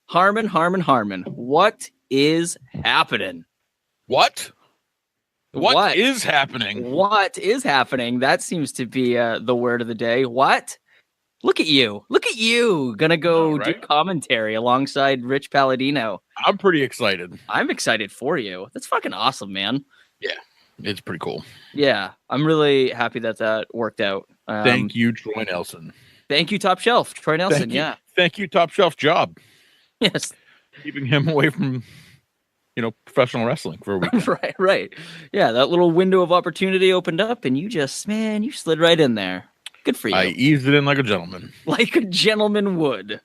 Harmon. What is happening? What is happening? What is happening? That seems to be the word of the day. What? Look at you. Gonna go do commentary alongside Rich Palladino. I'm pretty excited. I'm excited for you. That's fucking awesome, man. Yeah, it's pretty cool. Yeah, I'm really happy that worked out. Thank you, Troy Nelson. Thank you, Top Shelf. Troy Nelson, Thank you, Top Shelf Job. Yes. Keeping him away from, professional wrestling for a week. Right. Yeah, that little window of opportunity opened up and you slid right in there. Good for you. I eased it in like a gentleman. Like a gentleman would.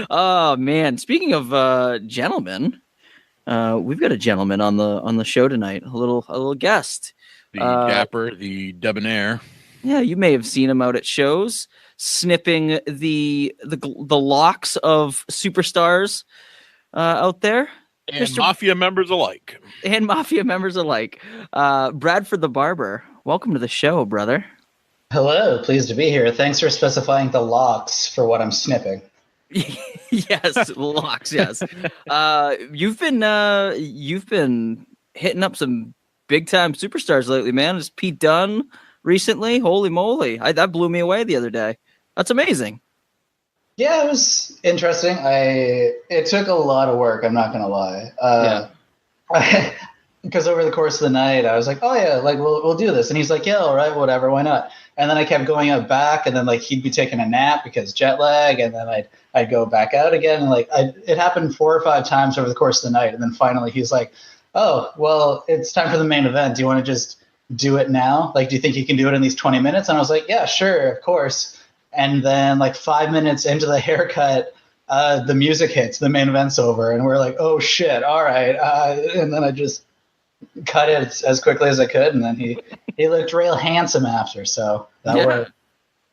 Oh, man. Speaking of gentlemen, we've got a gentleman on the show tonight, a little guest. The dapper, the debonair. Yeah, you may have seen him out at shows, snipping the locks of superstars out there. And Mafia members alike. Bradford the Barber, welcome to the show, brother. Hello, pleased to be here. Thanks for specifying the locks for what I'm snipping. Yes, locks, yes. You've been hitting up some big-time superstars lately, man. Is Pete Dunne recently? Holy moly. That blew me away the other day. That's amazing. Yeah, it was interesting. It took a lot of work, I'm not going to lie. Because over the course of the night, I was like, oh, yeah, like, we'll do this. And he's like, yeah, all right, whatever, why not? And then I kept going out back, and then, like, he'd be taking a nap because jet lag, and then I'd go back out again. And, like, it happened 4 or 5 times over the course of the night. And then finally he's like, oh, well, it's time for the main event. Do you want to just do it now? Like, do you think you can do it in these 20 minutes? And I was like, yeah, sure, of course. And then, like, 5 minutes into the haircut, the music hits, the main event's over. And we're like, oh, shit, all right. And then I just cut it as quickly as I could, and then he looked real handsome after, so that worked.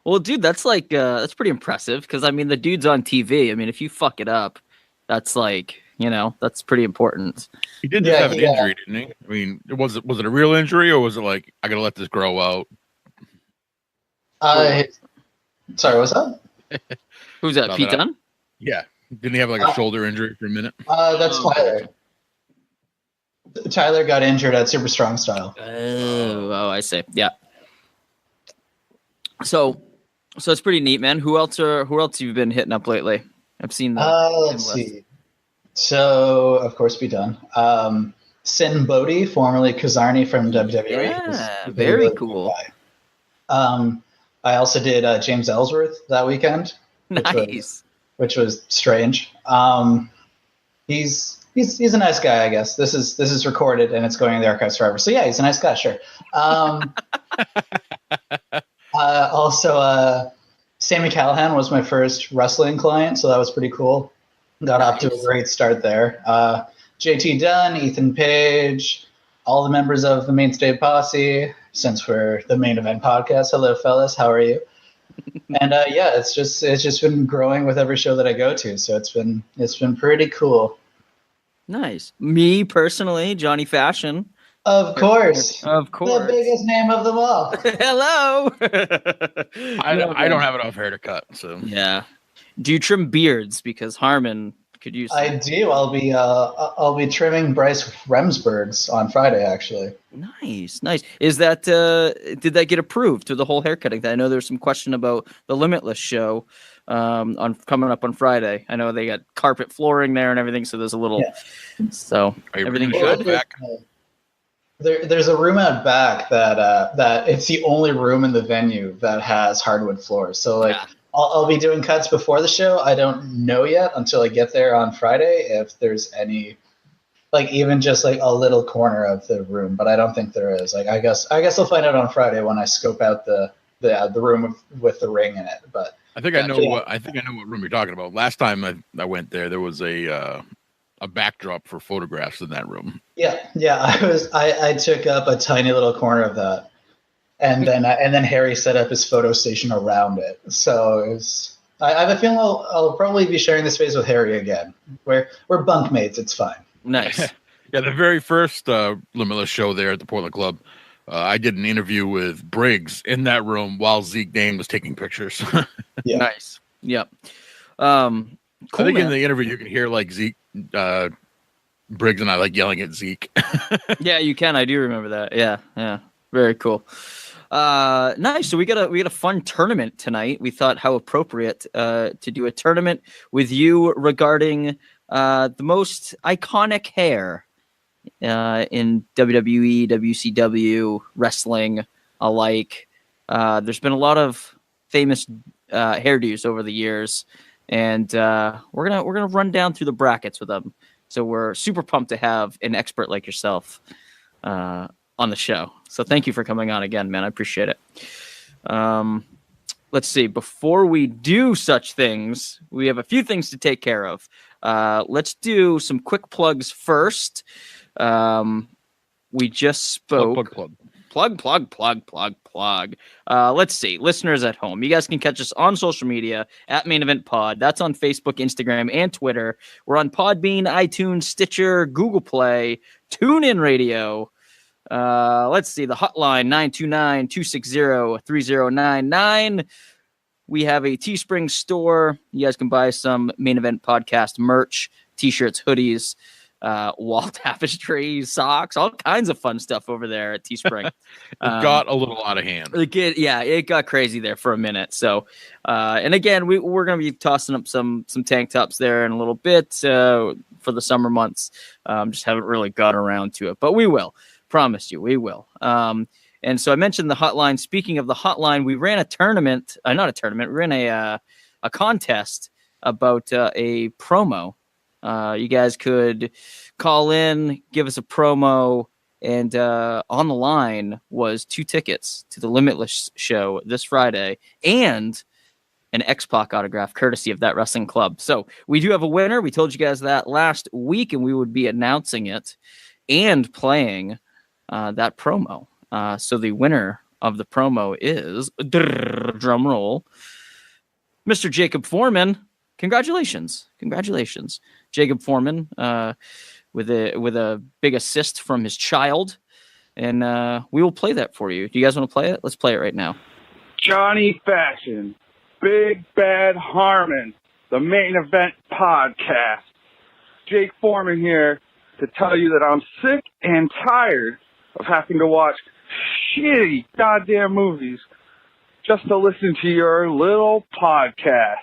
Well, dude, that's like that's pretty impressive, because I mean the dude's on TV. I mean, if you fuck it up, that's like, that's pretty important. He did just have an injury, didn't he? I mean, was it a real injury, or was it like, I gotta let this grow out? Sorry, what's that? Who's that? Pete Dunne? Yeah, didn't he have like a shoulder injury for a minute? That's Tyler. Tyler got injured at Super Strong Style. Oh, I see. Yeah. So it's pretty neat, man. Who else you've been hitting up lately? I've seen that. Let's see. So of course, be done. Sin Bodhi, formerly Kazarni from WWE. Yeah, very cool. I also did James Ellsworth that weekend. Nice. Which was strange. He's a nice guy, I guess. This is recorded and it's going in the archives forever. So yeah, he's a nice guy, sure. Also, Sami Callihan was my first wrestling client, so that was pretty cool. Got off to a great start there. JT Dunn, Ethan Page, all the members of the Mainstay Posse, since we're the Main Event podcast. Hello, fellas. How are you? And it's just been growing with every show that I go to. So it's been pretty cool. Nice. Me personally, Johnny Fashion. Of course. The biggest name of them all. Hello. I don't have enough hair to cut, so. Yeah. Do you trim beards? Because Harmon could use some. I do. I'll be trimming Bryce Remsburg's on Friday, actually. Nice. Is that did that get approved to the whole haircutting thing? I know there's some question about the Limitless show on coming up on Friday. I know they got carpet flooring there and everything, so there's a little so everything good. There's a room out back that it's the only room in the venue that has hardwood floors. So like I'll be doing cuts before the show. I don't know yet until I get there on Friday if there's any, like, even just like a little corner of the room, but I don't think there is. Like I guess I'll find out on Friday when I scope out the room with the ring in it. But I think I know what room you're talking about. Last time I went there was a backdrop for photographs in that room. Yeah. I took up a tiny little corner of that, and then Harry set up his photo station around it. So it was. I have a feeling I'll probably be sharing the space with Harry again. We're bunkmates. It's fine. Nice. Yeah, the very first Limitless show there at the Portland Club, I did an interview with Briggs in that room while Zeke Dane was taking pictures. Yeah. Nice. Yep. I think in the interview you can hear like Zeke Briggs and I like yelling at Zeke. Yeah, you can. I do remember that. Yeah. Very cool. Nice. So we got a fun tournament tonight. We thought how appropriate to do a tournament with you regarding the most iconic hair in WWE, WCW, wrestling alike. There's been a lot of famous hairdos over the years, and we're gonna run down through the brackets with them. So we're super pumped to have an expert like yourself on the show. So thank you for coming on again, man. I appreciate it. Let's see. Before we do such things, we have a few things to take care of. Let's do some quick plugs first. We just spoke. Plug. Let's see. Listeners at home, you guys can catch us on social media at Main Event Pod. That's on Facebook, Instagram, and Twitter. We're on Podbean, iTunes, Stitcher, Google Play, TuneIn Radio. Let's see. The hotline, 929-260-3099. We have a Teespring store. You guys can buy some Main Event Podcast merch, t-shirts, hoodies, wall tapestry, socks, all kinds of fun stuff over there at Teespring. It got a little out of hand. It got crazy there for a minute. So, and again, we're going to be tossing up some tank tops there in a little bit for the summer months. Just haven't really got around to it, but we will. Promise you, we will. And so I mentioned the hotline. Speaking of the hotline, we ran a tournament. Not a tournament. We ran a contest about a promo. You guys could call in, give us a promo, and on the line was 2 tickets to the Limitless show this Friday and an X-Pac autograph courtesy of That Wrestling Club. So we do have a winner. We told you guys that last week, and we would be announcing it and playing that promo. So the winner of the promo is, drum roll, Mr. Jacob Foreman. Congratulations. Jacob Foreman with a big assist from his child. And we will play that for you. Do you guys want to play it? Let's play it right now. Johnny Fashion, Big Bad Harmon, the Main Event Podcast. Jake Foreman here to tell you that I'm sick and tired of having to watch shitty goddamn movies just to listen to your little podcast.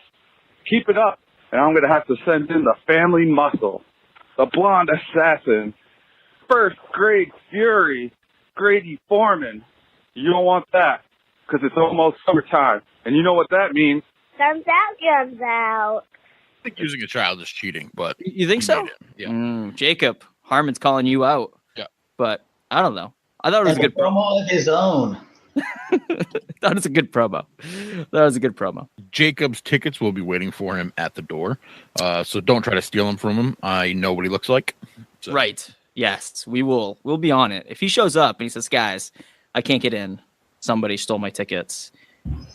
Keep it up, and I'm going to have to send in the family muscle, the blonde assassin, first grade fury, Grady Foreman. You don't want that, because it's almost summertime, and you know what that means. Comes out. I think using a child is cheating, but you think so? Yeah. Jacob, Harmon's calling you out. Yeah, but I don't know. I thought it was a good promo of his own. That was a good promo. Jacob's tickets will be waiting for him at the door. So don't try to steal them from him. I know what he looks like. So. Right. Yes, we will. We'll be on it. If he shows up and he says, guys, I can't get in. Somebody stole my tickets.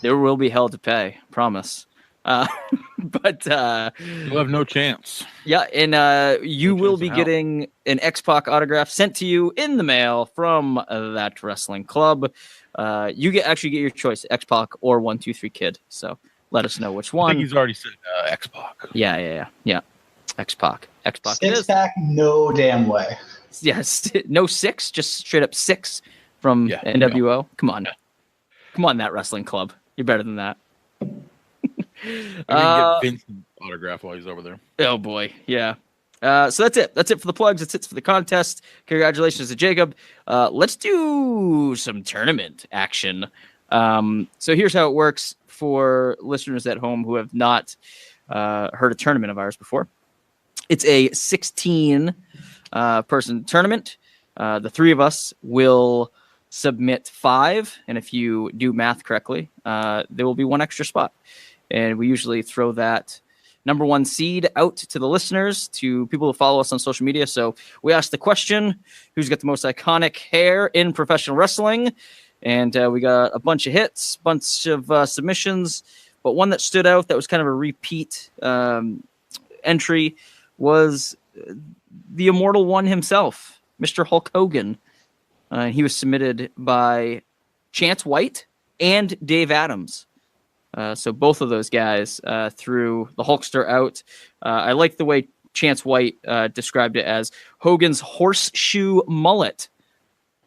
There will be hell to pay. Promise. But you'll have no chance. Yeah, and you will be getting an X-Pac autograph sent to you in the mail from That Wrestling Club. You get your choice, X-Pac or 123 Kid. So let us know which one. I think he's already said X-Pac. Yeah. X-Pac. Six-pack, no damn way. Yes, no 6, just straight up 6 from NWO. No. Come on, That Wrestling Club. You're better than that. Get Vincent's autograph while he's over there. Oh boy, yeah. So that's it. That's it for the plugs. That's it for the contest. Congratulations to Jacob. Let's do some tournament action. So here's how it works for listeners at home who have not heard a tournament of ours before. It's a 16 person tournament. The 3 of us will submit 5, and if you do math correctly, there will be 1 extra spot. And we usually throw that number 1 seed out to the listeners, to people who follow us on social media. So we asked the question, who's got the most iconic hair in professional wrestling? And we got a bunch of hits, bunch of submissions. But one that stood out that was kind of a repeat entry was the Immortal One himself, Mr. Hulk Hogan. He was submitted by Chance White and Dave Adams. So both of those guys threw the Hulkster out. I like the way Chance White described it as Hogan's horseshoe mullet.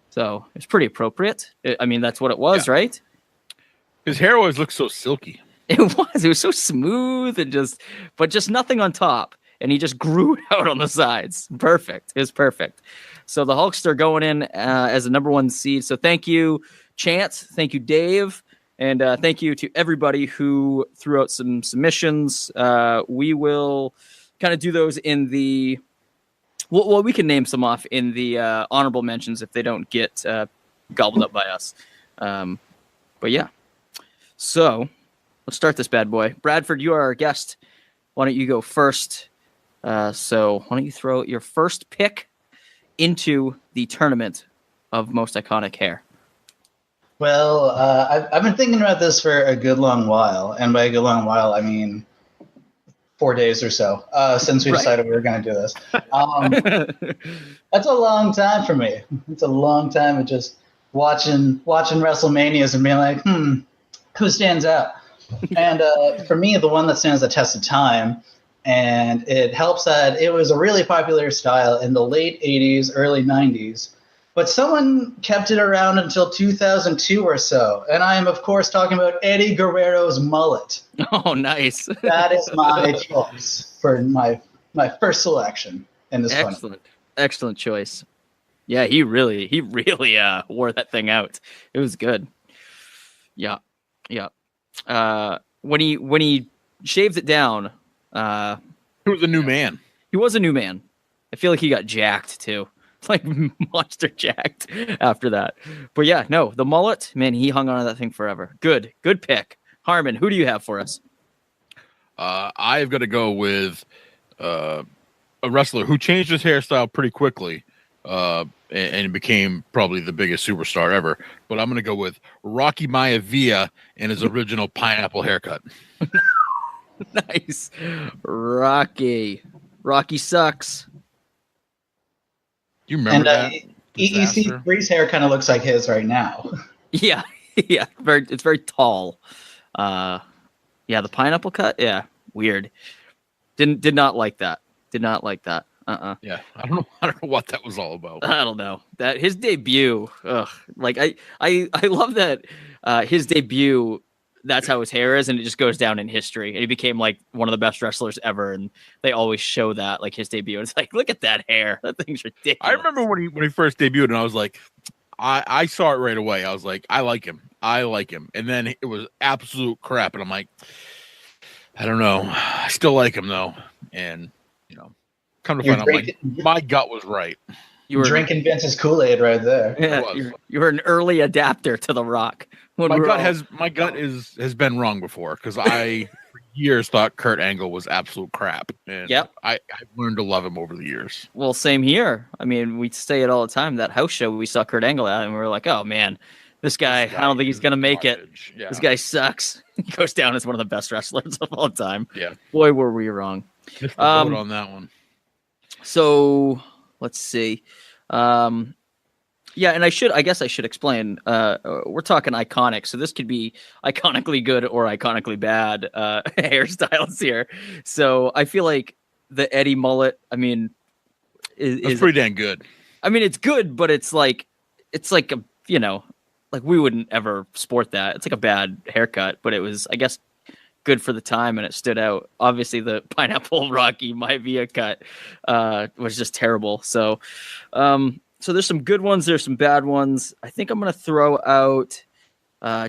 So it's pretty appropriate. I mean, that's what it was, right? His hair always looked so silky. It was so smooth and just nothing on top. And he just grew it out on the sides. Perfect. It was perfect. So the Hulkster going in as a number 1 seed. So thank you, Chance. Thank you, Dave. And thank you to everybody who threw out some submissions. We will kind of do those in the... Well, we can name some off in the honorable mentions if they don't get gobbled up by us. But yeah. So let's start this bad boy. Bradford, you are our guest. Why don't you go first? So why don't you throw your first pick into the tournament of most iconic hair? Well, I've been thinking about this for a good long while. And by a good long while, I mean 4 days or so since we decided we were going to do this. That's a long time for me. It's a long time of just watching WrestleManias and being like, who stands out? And for me, the one that stands the test of time, and it helps that it was a really popular style in the late 80s, early 90s, but someone kept it around until 2002 or so. And I am, of course, talking about Eddie Guerrero's mullet. Oh, nice. That is my choice for my first selection in this one. Excellent choice. Yeah, he really wore that thing out. It was good. Yeah. When he shaved it down, he was a new man. He was a new man. I feel like he got jacked too. Like monster jacked after that. But yeah, no, the mullet, man, he hung on to that thing forever. Good pick. Harmon, who do you have for us? I've got to go with a wrestler who changed his hairstyle pretty quickly and became probably the biggest superstar ever. But I'm going to go with Rocky Maivia and his original pineapple haircut. Nice. Rocky sucks. You remember that? EC3's hair kind of looks like his right now. Yeah. It's very tall. Yeah, the pineapple cut. Yeah, weird. Did not like that. Yeah, I don't know what that was all about. I don't know that his debut. Like I love that his debut. That's how his hair is, and it just goes down in history. And he became like one of the best wrestlers ever, and they always show that, like his debut. And it's like, look at that hair. That thing's ridiculous. I remember when he first debuted, and I was like, I saw it right away. I was like, I like him. And then it was absolute crap, and I'm like, I don't know. I still like him though, and come to find out, my gut was right. You were drinking Vince's Kool-Aid right there. Yeah, you were an early adapter to The Rock. My gut has been wrong before, because I for years thought Kurt Angle was absolute crap. And I've learned to love him over the years. Well, same here. I mean, we say it all the time. That house show we saw Kurt Angle at, and we were like, oh man, this guy, I don't think he's gonna make it. Yeah. This guy sucks. He goes down as one of the best wrestlers of all time. Yeah. Boy, were we wrong. Missed the boat on that one. So let's see. Yeah, and I guess I should explain. We're talking iconic, so this could be iconically good or iconically bad hairstyles here. So I feel like the Eddie mullet, I mean, is pretty dang good. I mean, it's good, but it's like a, like we wouldn't ever sport that. It's like a bad haircut, but it was, I guess, good for the time, and it stood out. Obviously, the pineapple Rocky Maivia cut was just terrible. So there's some good ones. There's some bad ones. I think I'm going to throw out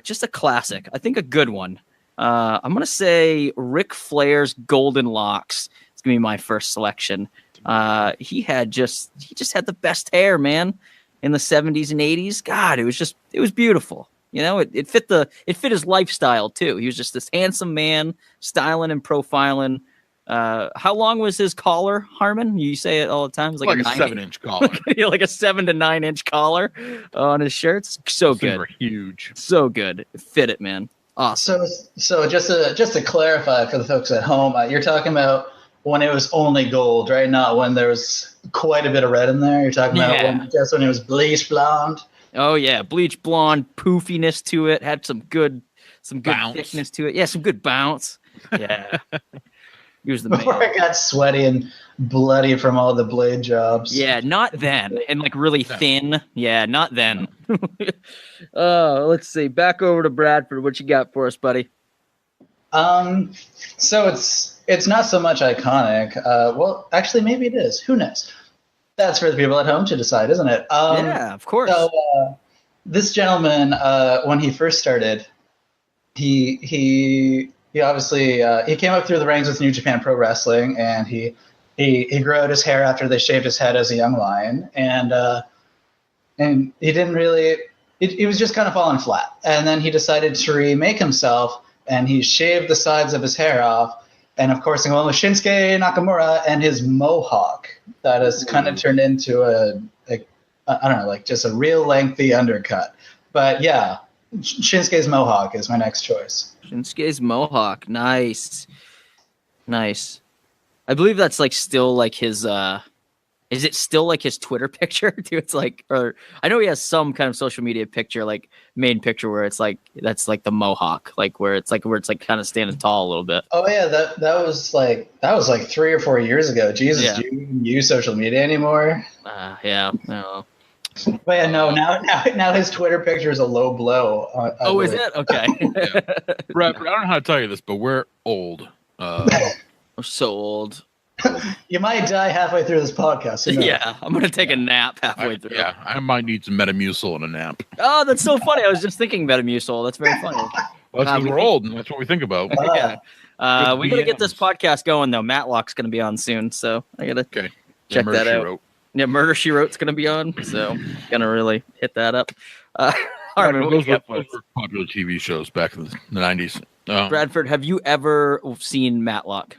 just a classic. I think a good one. I'm going to say Ric Flair's Golden Locks. It's going to be my first selection. He just had the best hair, man, in the 70s and 80s. God, it was beautiful. It fit his lifestyle too. He was just this handsome man, styling and profiling. How long was his collar, Harmon? You say it all the time. It's like a 7-inch collar. Like a 7 to 9 inch collar on his shirts. So good. Were huge. So good. It fit it, man. Awesome. So just to clarify for the folks at home, you're talking about when it was only gold, right? Not when there was quite a bit of red in there. You're talking about just when it was bleach blonde. Oh yeah, bleach blonde, poofiness to it. Had some good some good Bounce. thickness to it. Yeah, some good bounce. Yeah. He was the Before man. I got sweaty and bloody from all the blade jobs. Yeah, not then. And like really thin. Yeah, not then. Let's see. Back over to Bradford. What you got for us, buddy? So it's not so much iconic. Well, actually, maybe it is. Who knows? That's for the people at home to decide, isn't it? Yeah, of course. So this gentleman, when he first started, he obviously he came up through the ranks with New Japan Pro Wrestling, and he grew out his hair after they shaved his head as a young lion, and he didn't really. He was just kind of falling flat, and then he decided to remake himself, and he shaved the sides of his hair off, and of course, he went with Shinsuke Nakamura and his mohawk that has kind of turned into a I don't know, like just a real lengthy undercut. But yeah, Shinsuke's mohawk is my next choice. Shinsuke's mohawk. Nice. I believe that's like still like his is it still like his Twitter picture too? It's like, or I know he has some kind of social media picture, like main picture where it's like that's like the mohawk, like where it's like kind of standing tall a little bit. Oh yeah, that was like 3 or 4 years ago. Jesus, Yeah. do you even use social media anymore? Yeah. No. But yeah, no, now his Twitter picture is a low blow. Oh, is it? Okay. Brad, I don't know how to tell you this, but we're old. I'm so old. You might die halfway through this podcast. Who knows? Yeah, I'm gonna take a nap halfway through. Yeah, I might need some Metamucil and a nap. Oh, that's so funny. I was just thinking Metamucil. That's very funny. Well, that's because we're old, and that's what we think about. Yeah. We gotta get this BMs. podcast going though. Matlock's gonna be on soon, so I gotta Okay. check Murder, that She out. Wrote. Yeah, Murder She Wrote's gonna be on, so gonna really hit that up. Harmon, what do you Those got for were us? popular TV shows back in the 90s. Bradford, have you ever seen Matlock?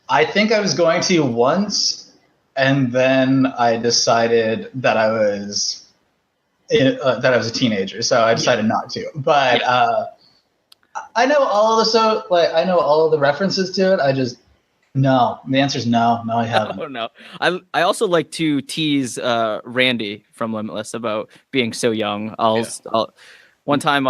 I think I was going to once, and then I decided that I was a teenager, so I decided not to. But I know all of the references to it. I just no. The answer is no. No, I haven't. Oh no. I also like to tease Randy from Limitless about being so young. One time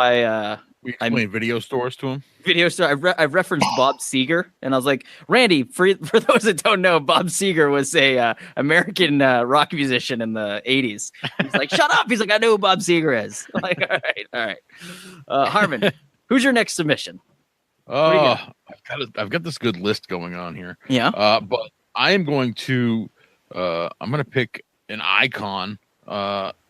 we explained video stores to him. video store. I referenced Bob Seger, and I was like, Randy. For those that don't know, Bob Seger was a American rock musician in the '80s. He's like, shut up. He's like, I know who Bob Seger is. I'm like, all right. Harmon, who's your next submission? Oh, I've got this good list going on here. Yeah. But I am going to I'm going to pick an icon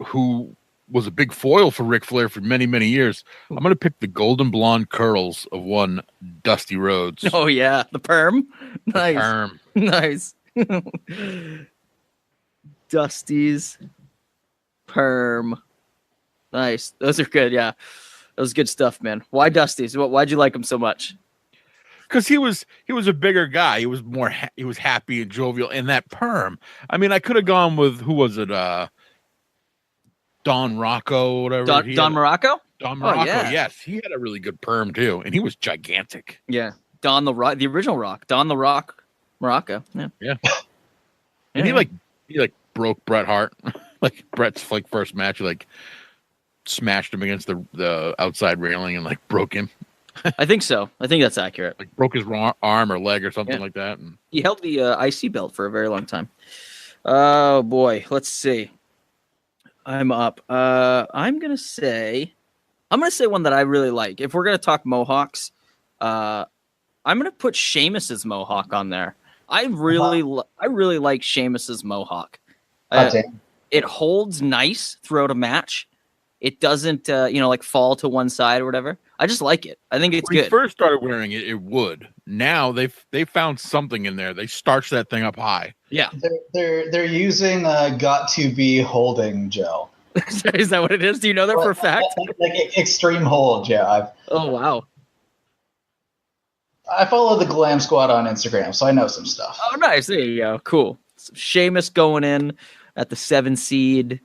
who was a big foil for Ric Flair for many, many years. I'm going to pick the golden blonde curls of one Dusty Rhodes. Oh yeah, the perm. Nice. Perm. Nice. Dusty's perm. Nice. Those are good. Yeah. That was good stuff, man. Why Dusty's? Why'd you like him so much? Because he was a bigger guy. He was more he was happy and jovial. And that perm. I mean, I could have gone with who was it? Don Rocco, whatever. Don Morocco? Don Morocco. yeah. Yes, he had a really good perm too, and he was gigantic. Yeah. Don the Rock, the original Rock. Don the Rock Morocco. Yeah. Yeah. And he broke Bret Hart. Like Bret's first match, smashed him against the outside railing and broke him. I think so. I think that's accurate. Broke his arm or leg or something like that. And He held the IC belt for a very long time. Oh boy. Let's see. I'm up. I'm gonna say one that I really like. If we're gonna talk Mohawks, I'm gonna put Sheamus's Mohawk on there. I really like Sheamus's Mohawk. It holds nice throughout a match. It doesn't, fall to one side or whatever. I just like it. I think it's when good. he first started wearing it, it would. Now they found something in there. They starched that thing up high. Yeah. They're using got to be holding gel. Is that what it is? Do you know that for a fact? Like extreme hold gel. Oh wow. I follow the Glam Squad on Instagram, so I know some stuff. Oh nice. There you go. Cool. So Sheamus going in at the 7 seed.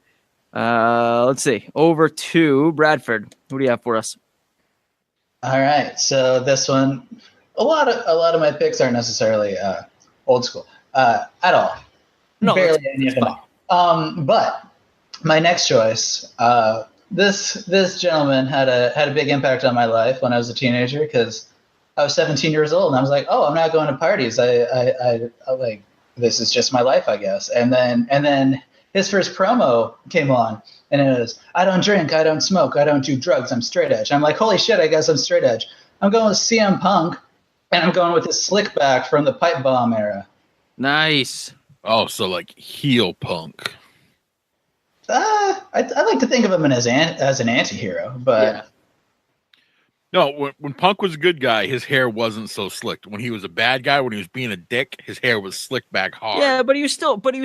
Let's see. Over to Bradford. What do you have for us? All right, so this one, a lot of my picks aren't necessarily old school at all. No, barely any of them. But my next choice this gentleman had a big impact on my life when I was a teenager because I was 17 years old and I was like, oh, I'm not going to parties. I like, this is just my life, I guess. And then his first promo came on and it was, I don't drink, I don't smoke, I don't do drugs, I'm straight edge. I'm like, holy shit, I guess I'm straight edge. I'm going with CM Punk and I'm going with his slick back from the pipe bomb era. Nice. Oh, so like heel Punk. I like to think of him as an anti-hero, but Yeah. No, when Punk was a good guy, his hair wasn't so slicked. When he was a bad guy, when he was being a dick, his hair was slicked back hard. Yeah, but he was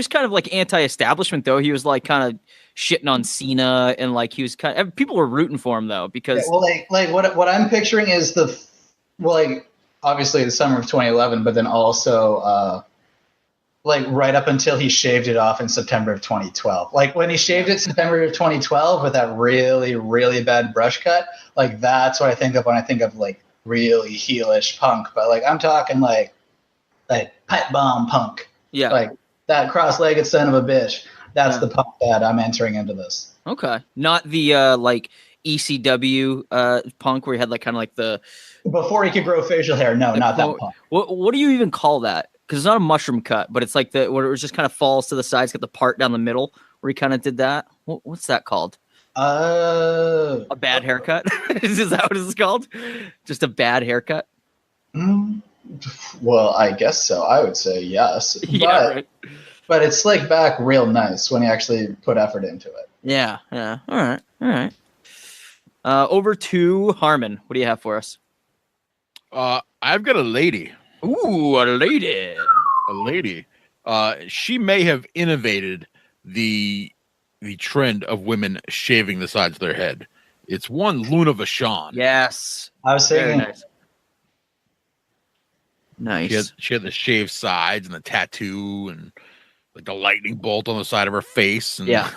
kind of like anti-establishment though. He was like kind of shitting on Cena and like he was kind of, people were rooting for him though because well, like what I'm picturing is like obviously the summer of 2011, but then also like right up until he shaved it off in September of 2012. Like when he shaved it September of 2012 with that really, really bad brush cut, like that's what I think of when I think of like really heelish Punk. But like I'm talking like pipe bomb Punk. yeah. Like that cross-legged son of a bitch. That's the Punk that I'm entering into this. Okay. Not the like ECW Punk where he had like kind of like the Before he could grow facial hair. No, not that Punk. What do you even call that? Because it's not a mushroom cut, but it's like the where it just kind of falls to the sides, got the part down the middle where he kind of did that. What's that called? A bad haircut? Is that what it's called? Just a bad haircut? Well, I guess so. I would say yes. Yeah, right. But it's slicked back real nice when you actually put effort into it. Yeah. All right. Over to Harmon. What do you have for us? I've got a lady. Ooh, a lady. A lady. She may have innovated the trend of women shaving the sides of their head. It's one Luna Vachon. Yes. I was saying, nice. Nice. She had the shaved sides and the tattoo and like the lightning bolt on the side of her face. And Yeah.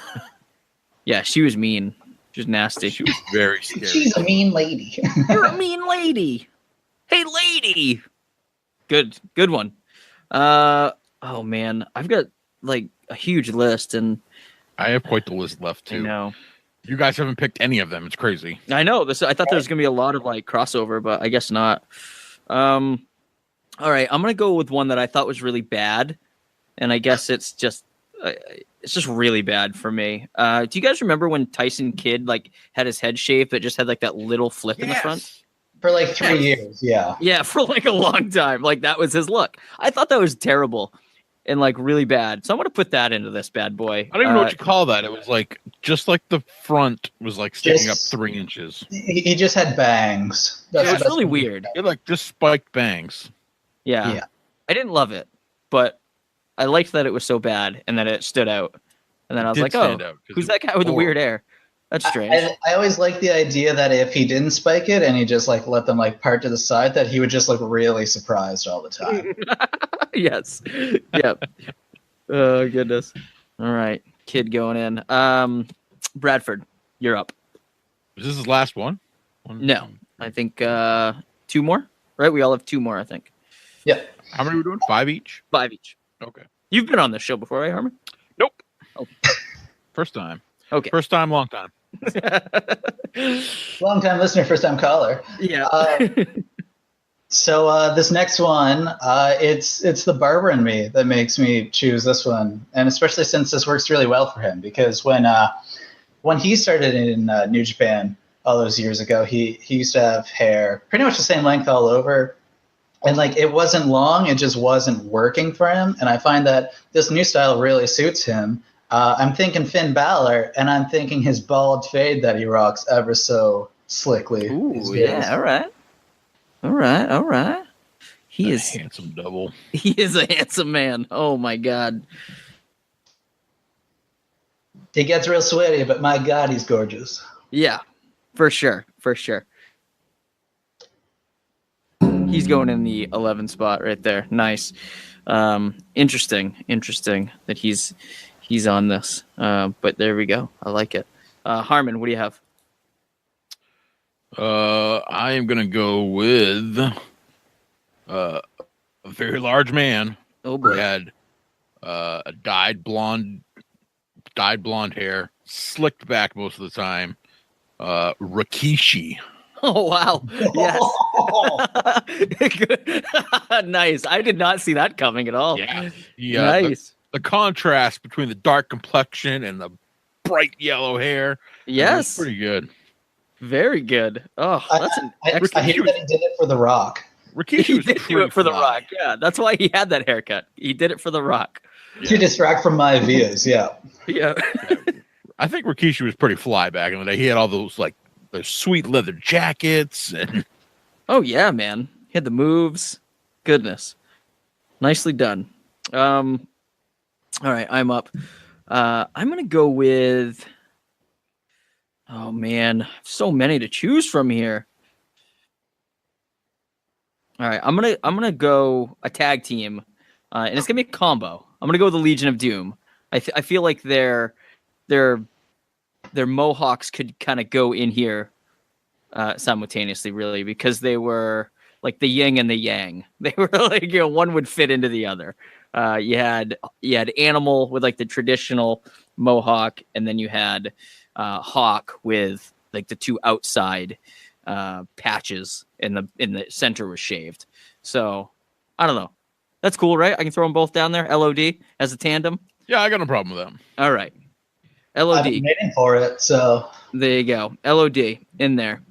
Yeah, she was mean. She was nasty. She was very scary. she's a mean lady. You're a mean lady. Hey, lady. Good one. Oh man, I've got like a huge list, and I have quite the list left too. I know. You guys haven't picked any of them. It's crazy. I know. I thought there was gonna be a lot of like crossover, but I guess not. All right, I'm gonna go with one that I thought was really bad, and I guess it's just really bad for me. Do you guys remember when Tyson Kidd like had his head shaved but just had like that little flip in the front? For like 3 years, yeah. Yeah, for like a long time. Like that was his look. I thought that was terrible and like really bad. So I'm gonna put that into this bad boy. I don't even know what you call that. It was like just like the front was like sticking up 3 inches. He just had bangs. Yeah, it's really weird. It like just spiked bangs. Yeah. I didn't love it, but I liked that it was so bad and that it stood out. And then I was like, oh, who's that guy with the weird hair? That's strange. I always like the idea that if he didn't spike it and he just like let them like part to the side, that he would just look really surprised all the time. Yes. Yep. Oh goodness. All right, Kid going in. Bradford, you're up. Is this his last one? No, I think 2 more. Right, we all have 2 more. I think. Yeah. How many are we doing? 5 each. 5 each. Okay. You've been on this show before, right, Harmon? Nope. Oh. First time. Okay. First time, long time. Long time listener, first time caller. Yeah. So this next one, it's the barber in me that makes me choose this one, and especially since this works really well for him, because when he started in New Japan all those years ago, he used to have hair pretty much the same length all over, and like it wasn't long, it just wasn't working for him, and I find that this new style really suits him. I'm thinking Finn Balor, and I'm thinking his bald fade that he rocks ever so slickly. Ooh, yeah, all right. He is a handsome double. He is a handsome man. Oh my God. He gets real sweaty, but my God, he's gorgeous. Yeah, for sure. He's going in the 11 spot right there. Nice. Interesting that he's on this. But there we go. I like it. Harmon, what do you have? I am gonna go with a very large man. Oh boy. He had a dyed blonde hair, slicked back most of the time, Rikishi. Oh wow! Yes, Good. Nice. I did not see that coming at all. Yeah, Nice. The contrast between the dark complexion and the bright yellow hair. Yes, pretty good. very good. Oh, that's an I excellent. hear that he did it for The Rock. Rikishi He was did do pretty it for The fly. Rock. Yeah, that's why he had that haircut. He did it for The Rock. To distract from my views, yeah. Yeah. I think Rikishi was pretty fly back in the day. He had all those those sweet leather jackets and Oh yeah, man. He had the moves. Goodness. Nicely done. All right, I'm up. I'm gonna go with. Oh man, so many to choose from here. All right, I'm gonna go a tag team, and it's gonna be a combo. I'm gonna go with the Legion of Doom. I feel like their mohawks could kind of go in here simultaneously, really, because they were like the yin and the yang. They were like, one would fit into the other. You had Animal with like the traditional mohawk, and then you had Hawk with like the two outside patches, in the center was shaved. So I don't know. That's cool, right? I can throw them both down there. LOD as a tandem. yeah, I got no problem with them. All right. I've LOD. been waiting for it, so There you go. LOD in there.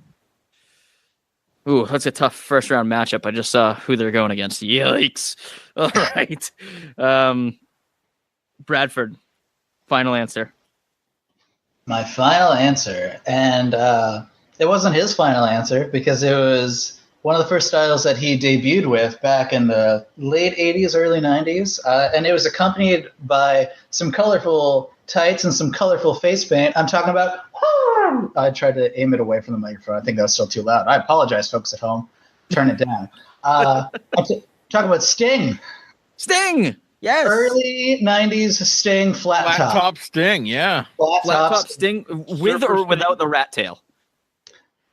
Ooh, that's a tough first round matchup. I just saw who they're going against. Yikes. All right. Bradford, final answer. my final answer, and it wasn't his final answer because it was one of the first styles that he debuted with back in the late 80s, early 90s, and it was accompanied by some colorful tights and some colorful face paint. I'm talking about... I tried to aim it away from the microphone. I think that was still too loud. I apologize, folks at home. Turn it down. I'm talking about Sting. Sting. Yes. Early 90s Sting flat top. Sting, yeah. Flat Flat top top Sting with Surfer or Sting. without the rat tail.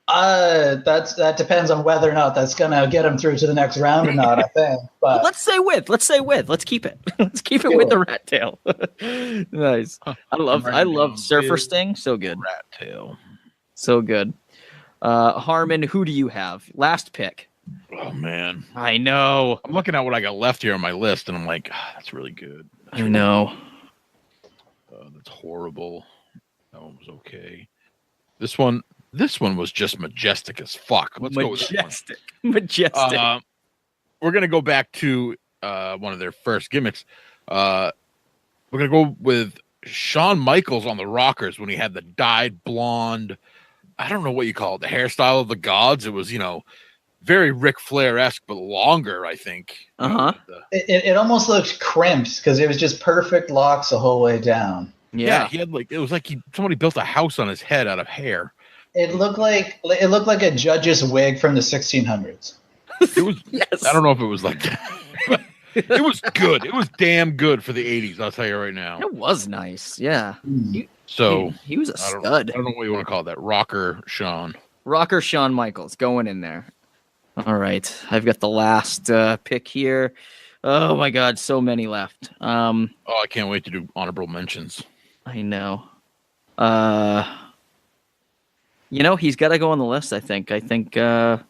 That depends on whether or not that's gonna get him through to the next round or not, I think. But Let's say with. Let's keep it. Let's keep it with the rat tail. Nice. I love Surfer Sting. So good. Rat tail. So good. Harmon, who do you have? Last pick. Oh man, I know. I'm looking at what I got left here on my list, and I'm like, that's really good. I know. That's horrible. That one was okay. This one was just majestic as fuck. Let's go with that one. Majestic. We're gonna go back to one of their first gimmicks. We're gonna go with Shawn Michaels on the Rockers when he had the dyed blonde. I don't know what you call it, the hairstyle of the gods. It was, very Ric Flair-esque, but longer, I think. it almost looked crimped because it was just perfect locks the whole way down. Yeah, he had it was like somebody built a house on his head out of hair. It looked like a judge's wig from the 1600s. It was. Yes. I don't know if it was like that. But it was good. It was damn good for the 80s. I'll tell you right now. It was nice. Yeah. So He was a I stud. don't know what you want to call that. Rocker Shawn. Rocker Shawn Michaels going in there. All right. I've got the last pick here. Oh my God. So many left. I can't wait to do honorable mentions. I know. He's got to go on the list. I think because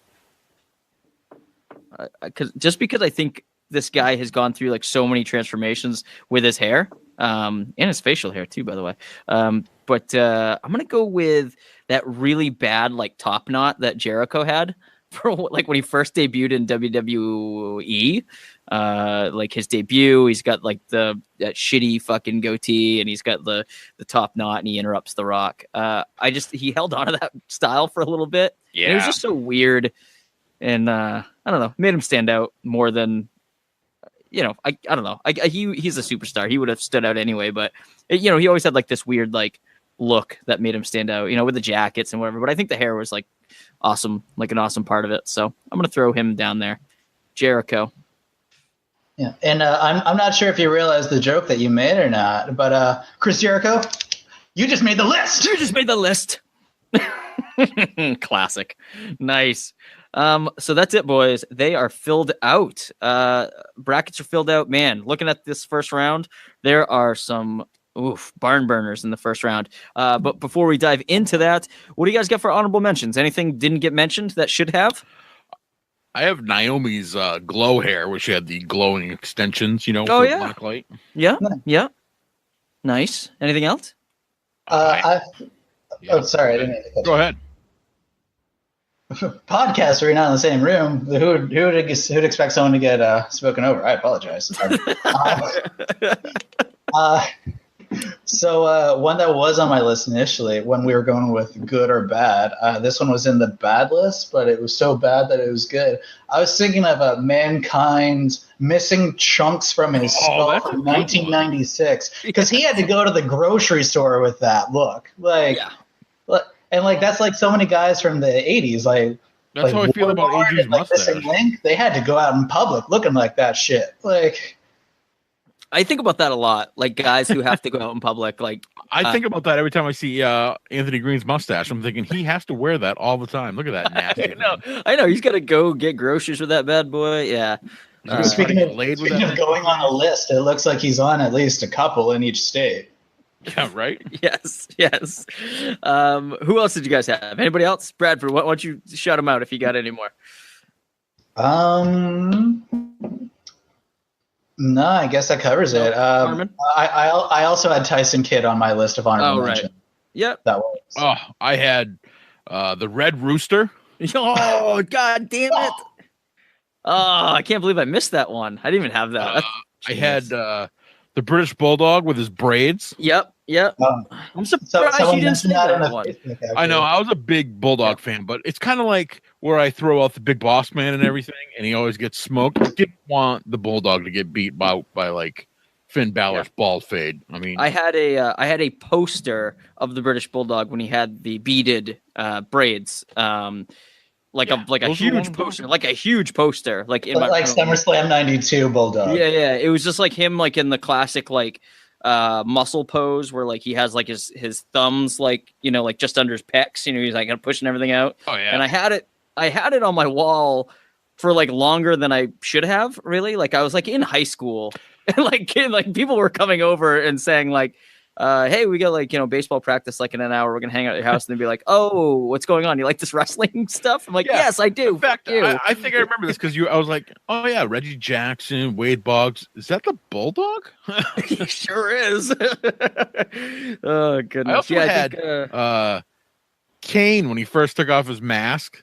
I think this guy has gone through like so many transformations with his hair, and his facial hair too, by the way. But I'm gonna go with that really bad like top knot that Jericho had for like when he first debuted in WWE. Like his debut, he's got like that shitty fucking goatee, and he's got the top knot, and he interrupts The Rock. He held on to that style for a little bit. Yeah, and it was just so weird, and I don't know, made him stand out more than I don't know. He's a superstar. He would have stood out anyway, but he always had like this weird like look that made him stand out. With the jackets and whatever. But I think the hair was like awesome, like an awesome part of it. So I'm gonna throw him down there. Jericho. Yeah, and I'm not sure if you realized the joke that you made or not, but Chris Jericho, you just made the list. You just made the list. Classic. Nice. So that's it, boys. They are filled out. Brackets are filled out. Man, looking at this first round, there are some Oof, barn burners in the first round. But before we dive into that, what do you guys got for honorable mentions? Anything didn't get mentioned that should have? I have Naomi's glow hair, where she had the glowing extensions, Oh, for yeah. black light. Yeah, Nice. yeah. Nice. Anything else? Sorry, I didn't mean to cut Go ahead. podcast where you're not in the same room. Who'd expect someone to get spoken over? I apologize. So one that was on my list initially when we were going with good or bad, this one was in the bad list, but it was so bad that it was good. I was thinking of Mankind's missing chunks from his skull that's a from good one. 1996 because he had to go to the grocery store with that look. And that's like so many guys from the 80s. That's how I feel about Warlord AG's and, Missing mustache. Link, they had to go out in public looking like that shit. I think about that a lot. Like guys who have to go out in public. Like I think about that every time I see Anthony Green's mustache. I'm thinking he has to wear that all the time. Look at that nasty. I know. He's got to go get groceries with that bad boy. Yeah. Speaking of laid with that. going on a list, it looks like he's on at least a couple in each state. Yeah, right. Yes. Who else did you guys have? Anybody else? Bradford, why don't you shout them out if you got any more? No, I guess that covers it. Harmon? I also had Tyson Kidd on my list of honorable Oh, right. mention. Yep. That was. Oh, I had the Red Rooster. Oh, God damn it. Oh, I can't believe I missed that one. I didn't even have that. I had the British Bulldog with his braids. Yep. I'm surprised someone you didn't say mentioned that in that the one. Facebook, actually. I know I was a big Bulldog fan, but it's kind of like where I throw out the Big Boss Man and everything, and he always gets smoked. I didn't want the Bulldog to get beat by like Finn Balor's bald fade. I mean, I had a poster of the British Bulldog when he had the beaded braids. Like a huge poster, like in my room. SummerSlam '92 Bulldog. Yeah. It was just like him, like in the classic muscle pose where like he has like his thumbs like like just under his pecs. He's like pushing everything out. oh yeah, And I had it on my wall for like longer than I should have. Really, like I was like in high school, and like people were coming over and saying like, "Hey, we got baseball practice like in an hour. We're gonna hang out at your house." And they'd be like, "Oh, what's going on? You like this wrestling stuff?" I'm like, Yeah. "Yes, I do." In fact, Fuck you. I think I remember this because I was like, oh yeah, Reggie Jackson, Wade Boggs. Is that the Bulldog? He sure is. Oh goodness. I also had Kane when he first took off his mask.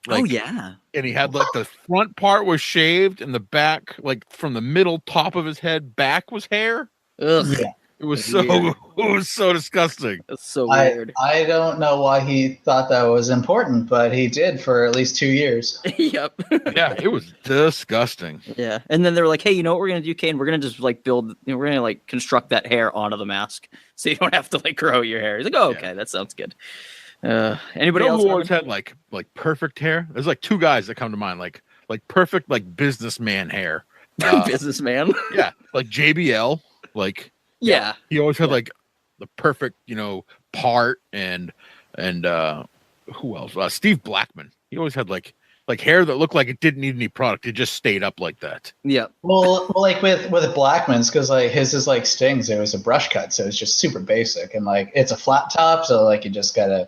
oh yeah. And he had like the front part was shaved and the back, like from the middle top of his head back was hair. Ugh. Yeah. It was Weird. so disgusting. That's so weird. I don't know why he thought that was important, but he did for at least 2 years. Yep. Yeah, it was disgusting. Yeah. And then they were like, "Hey, you know what we're gonna do, Kane? We're gonna just like build. We're gonna like construct that hair onto the mask, so you don't have to like grow your hair." He's like, "Oh, okay, that sounds good." Anybody else Who always had like perfect hair? There's like two guys that come to mind, like perfect like businessman hair. Businessman? Yeah, like JBL. Like Yeah. he always had like the perfect part and who else? Steve Blackman. He always had like hair that looked like it didn't need any product. It just stayed up like that. Yeah. Well, like with Blackman's, because like his is like Sting's, it was a brush cut, so it's just super basic, and like it's a flat top, so like you just gotta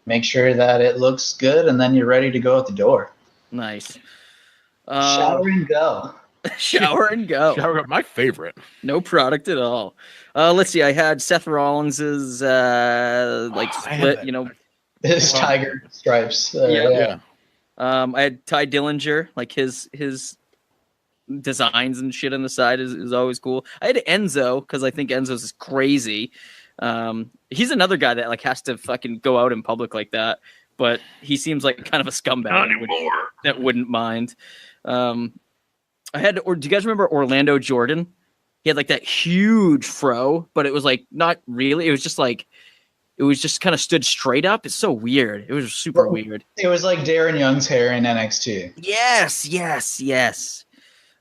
make sure that it looks good, and then you're ready to go out the door. Nice. Shower and go. Shower and go. Shower, my favorite. No product at all. Let's see. I had Seth Rollins's split. His tiger stripes. Yeah. I had Ty Dillinger, like his designs and shit on the side is always cool. I had Enzo because I think Enzo's is crazy. He's another guy that like has to fucking go out in public like that, but he seems like kind of a scumbag. Not anymore. That wouldn't mind. I had, or do you guys remember Orlando Jordan? He had like that huge fro, but it was like not really. It was just kind of stood straight up. It's so weird. It was super weird. It was like Darren Young's hair in NXT. Yes.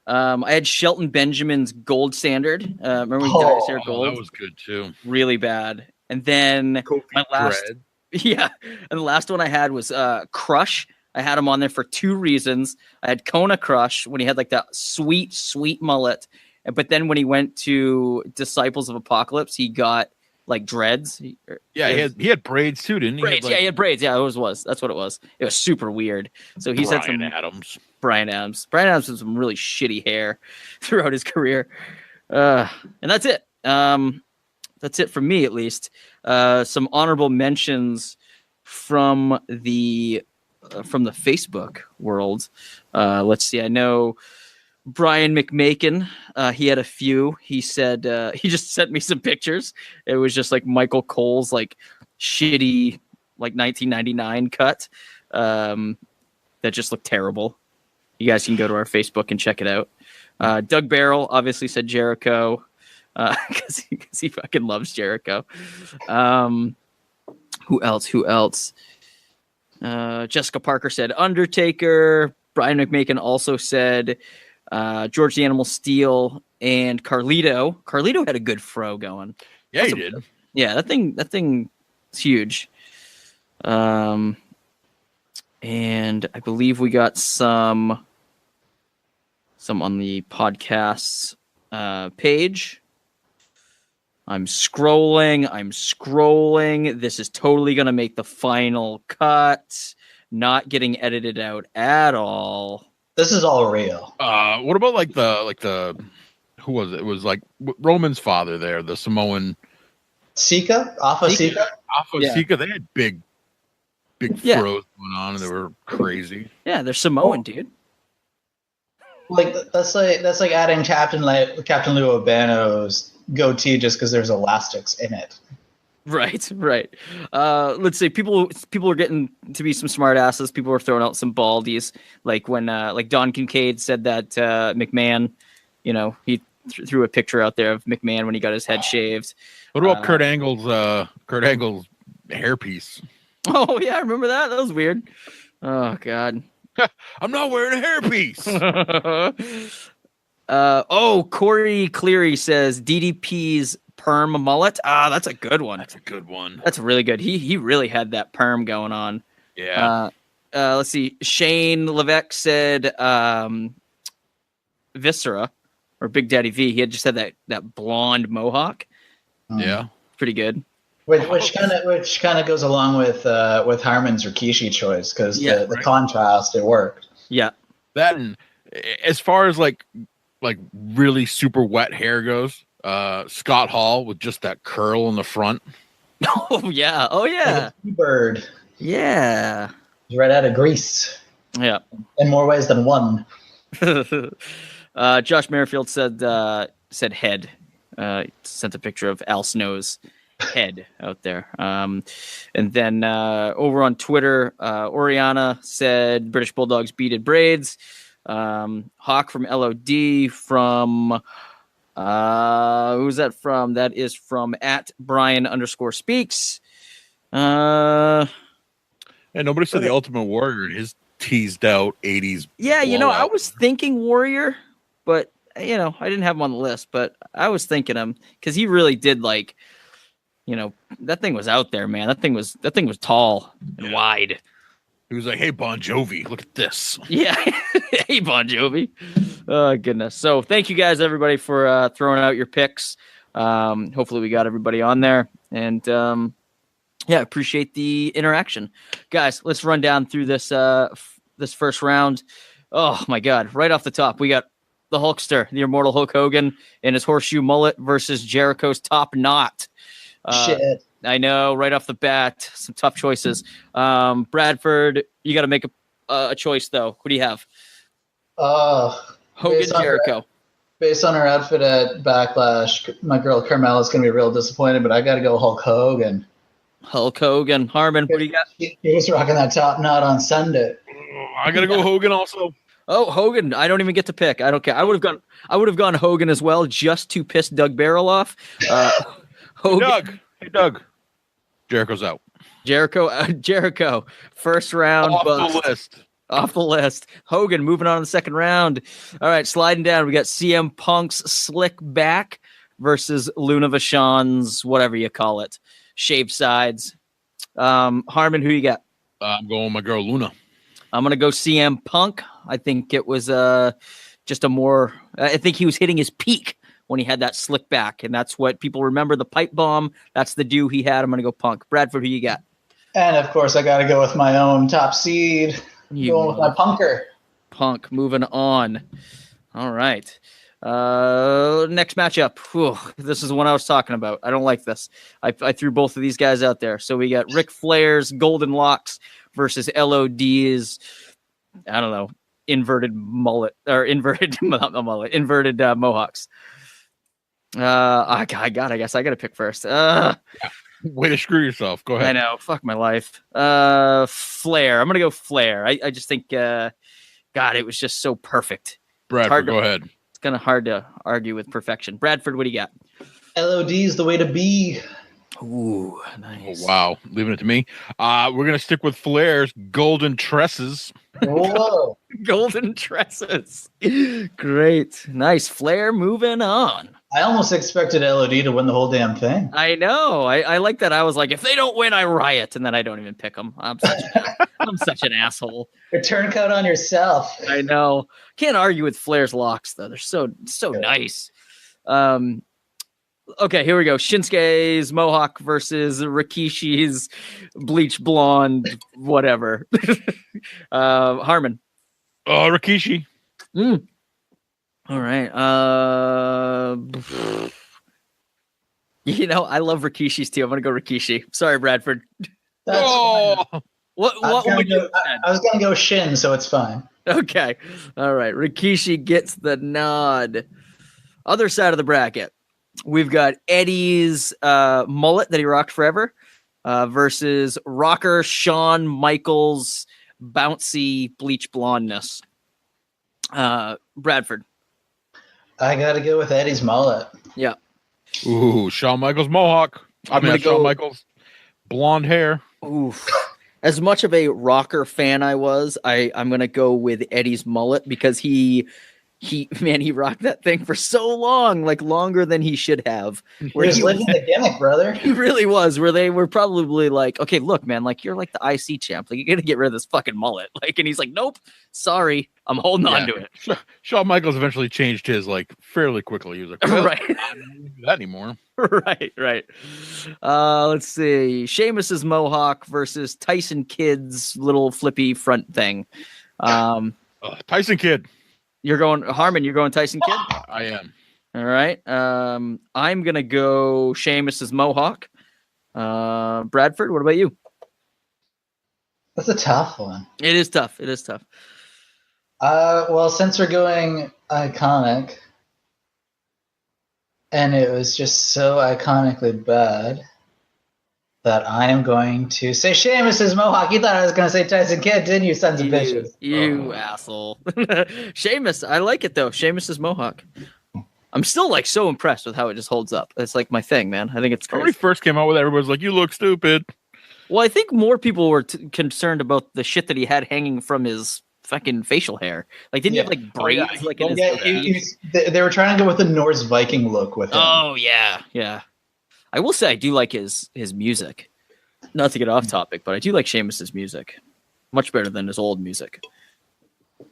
I had Shelton Benjamin's gold standard. Remember when he dyed his hair gold? That was good too. Really bad. And then my last, Dread. yeah, and the last one I had was Crush. I had him on there for two reasons. I had Kona Crush when he had like that sweet mullet, But then when he went to Disciples of Apocalypse, he got like dreads. Yeah, he had braids too, didn't he? Braids. He had braids. Yeah, it was. That's what it was. It was super weird. So he's had some Brian Adams. Brian Adams had some really shitty hair throughout his career. And that's it. That's it for me, at least. Some honorable mentions from the Facebook world. Let's see. I know Brian McMakin. He had a few. He said he just sent me some pictures. It was just like Michael Cole's like shitty like 1999 cut that just looked terrible. You guys can go to our Facebook and check it out. Doug Barrell obviously said Jericho because he fucking loves Jericho. Who else? Jessica Parker said Undertaker. Brian McMakin also said George the Animal Steel and Carlito. Carlito had a good fro going. Yeah, he did. Yeah, that thing's huge. And I believe we got some on the podcast's page. I'm scrolling. This is totally gonna make the final cut. Not getting edited out at all. This is all real. What about like the who was it? It was like Roman's father there, the Samoan Sika? Alpha Sika? Sika. They had big froze going on, and they were crazy. Yeah, they're Samoan, dude. Like that's like adding Captain Lou Albano's goatee just because there's elastics in it. Right. Let's say people are getting to be some smart asses. People were throwing out some baldies, like when like Don Kincaid said that McMahon, he threw a picture out there of McMahon when he got his head shaved. What about Kurt Angle's hairpiece? Oh yeah, I remember that. That was weird. Oh god. I'm not wearing a hairpiece. Corey Cleary says DDP's perm mullet. That's a good one. That's a good one. That's really good. He really had that perm going on. Yeah. Let's see. Shane Levesque said Viscera or Big Daddy V. He had just had that blonde mohawk. Yeah. Pretty good. Which kind of goes along with Harmon's Rikishi choice because the contrast, it worked. Yeah. That, and as far as like really super wet hair goes, Scott Hall with just that curl in the front. Oh yeah. Bird. Yeah. He's right out of Greece. Yeah. In more ways than one. Josh Merrifield said head. Sent a picture of Al Snow's head out there. And then over on Twitter, Oriana said British Bulldogs beaded braids. Hawk from LOD from who's that from? That is from @Brian_speaks. And nobody said the Ultimate Warrior and his teased out 80s. Yeah, I was thinking Warrior, but I didn't have him on the list, but I was thinking him because he really did that thing was out there, man. That thing was tall and wide. He was like, "Hey, Bon Jovi, look at this." Yeah, hey, Bon Jovi. Oh goodness. So thank you guys, everybody, for throwing out your picks. Hopefully we got everybody on there, and appreciate the interaction, guys. Let's run down through this this first round. Oh my God! Right off the top, we got the Hulkster, the immortal Hulk Hogan, and his horseshoe mullet versus Jericho's top knot. Shit. I know, right off the bat, some tough choices. Bradford, you got to make a choice, though. Who do you have? Hogan, Jericho. Based on her outfit at Backlash, my girl Carmela's going to be real disappointed, but I got to go Hulk Hogan. Hulk Hogan. Harmon, what do you got? He was rocking that top knot on Sunday. I got to go Hogan also. Oh, Hogan! I don't even get to pick. I don't care. I would have gone Hogan as well, just to piss Doug Barrell off. Hogan. Hey, Doug. Jericho's out. Jericho. First round off the list. Hogan moving on to the second round. All right, sliding down. We got CM Punk's slick back versus Luna Vachon's whatever you call it, shaved sides. Harmon, who you got? I'm going with my girl Luna. I'm gonna go CM Punk. I think it was just a more. I think he was hitting his peak when he had that slick back, and that's what people remember. The pipe bomb. That's the due he had. I'm gonna go Punk. Bradford, who you got? And of course, I got to go with my own top seed. Going with my punker. Punk. Moving on. All right. Next matchup. Whew, this is the one I was talking about. I don't like this. I threw both of these guys out there. So we got Ric Flair's Golden Locks versus LOD's, I don't know, inverted mullet or inverted not mullet, inverted Mohawks. I guess I got to pick first. Way to screw yourself. Go ahead. I know. Fuck my life. Flair. I'm gonna go Flair. I just think, God, it was just so perfect. Bradford, go ahead. It's kind of hard to argue with perfection. Bradford, what do you got? LOD's the way to be. Ooh, nice. Oh, wow. Leaving it to me. We're going to stick with Flair's Golden Tresses. Whoa. Golden tresses. Great. Nice. Flair moving on. I almost expected LOD to win the whole damn thing. I know. I like that. I was like, if they don't win, I riot. And then I don't even pick them. I'm such an asshole. A turncoat on yourself. I know. Can't argue with Flair's locks, though. They're so nice. Okay, here we go. Shinsuke's Mohawk versus Rikishi's bleach blonde, whatever. Harmon. Rikishi. All right. I love Rikishi's too. I'm gonna go Rikishi. Sorry, Bradford. That's fine. What would you have said? I was gonna go Shin, so it's fine. Okay. All right. Rikishi gets the nod. Other side of the bracket. We've got Eddie's mullet that he rocked forever versus rocker Shawn Michaels' bouncy bleach blondness. Bradford. I got to go with Eddie's mullet. Yeah. Ooh, Shawn Michaels Mohawk. Shawn Michaels blonde hair. Oof. As much of a rocker fan I'm going to go with Eddie's mullet because he rocked that thing for so long, like longer than he should have. Where he's living the gimmick, brother. He really was. Where they were probably like, okay, look, man, like you're like the IC champ, like you got to get rid of this fucking mullet, like, and he's like, nope, sorry, I'm holding on to it. Shawn Michaels eventually changed his like fairly quickly. He was like, well, right, I don't do that anymore. right. Let's see, Sheamus's Mohawk versus Tyson Kidd's little flippy front thing. Tyson Kidd. You're going Harmon. You're going Tyson Kidd. I am. All right. I'm gonna go Sheamus's Mohawk. Bradford, what about you? That's a tough one. It is tough. Well, since we're going iconic, and it was just so iconically bad that I am going to say Sheamus's Mohawk. You thought I was going to say Tyson Kidd, didn't you, sons of bitches? You asshole. Sheamus, I like it, though. Sheamus's Mohawk. I'm still, like, so impressed with how it just holds up. It's, like, my thing, man. I think it's crazy. When he first came out with it, everybody was like, you look stupid. Well, I think more people were concerned about the shit that he had hanging from his fucking facial hair. Like, didn't he have, like, braids? They were trying to go with the Norse Viking look with him. Oh, yeah. I will say I do like his music. Not to get off topic, but I do like Sheamus's music. Much better than his old music.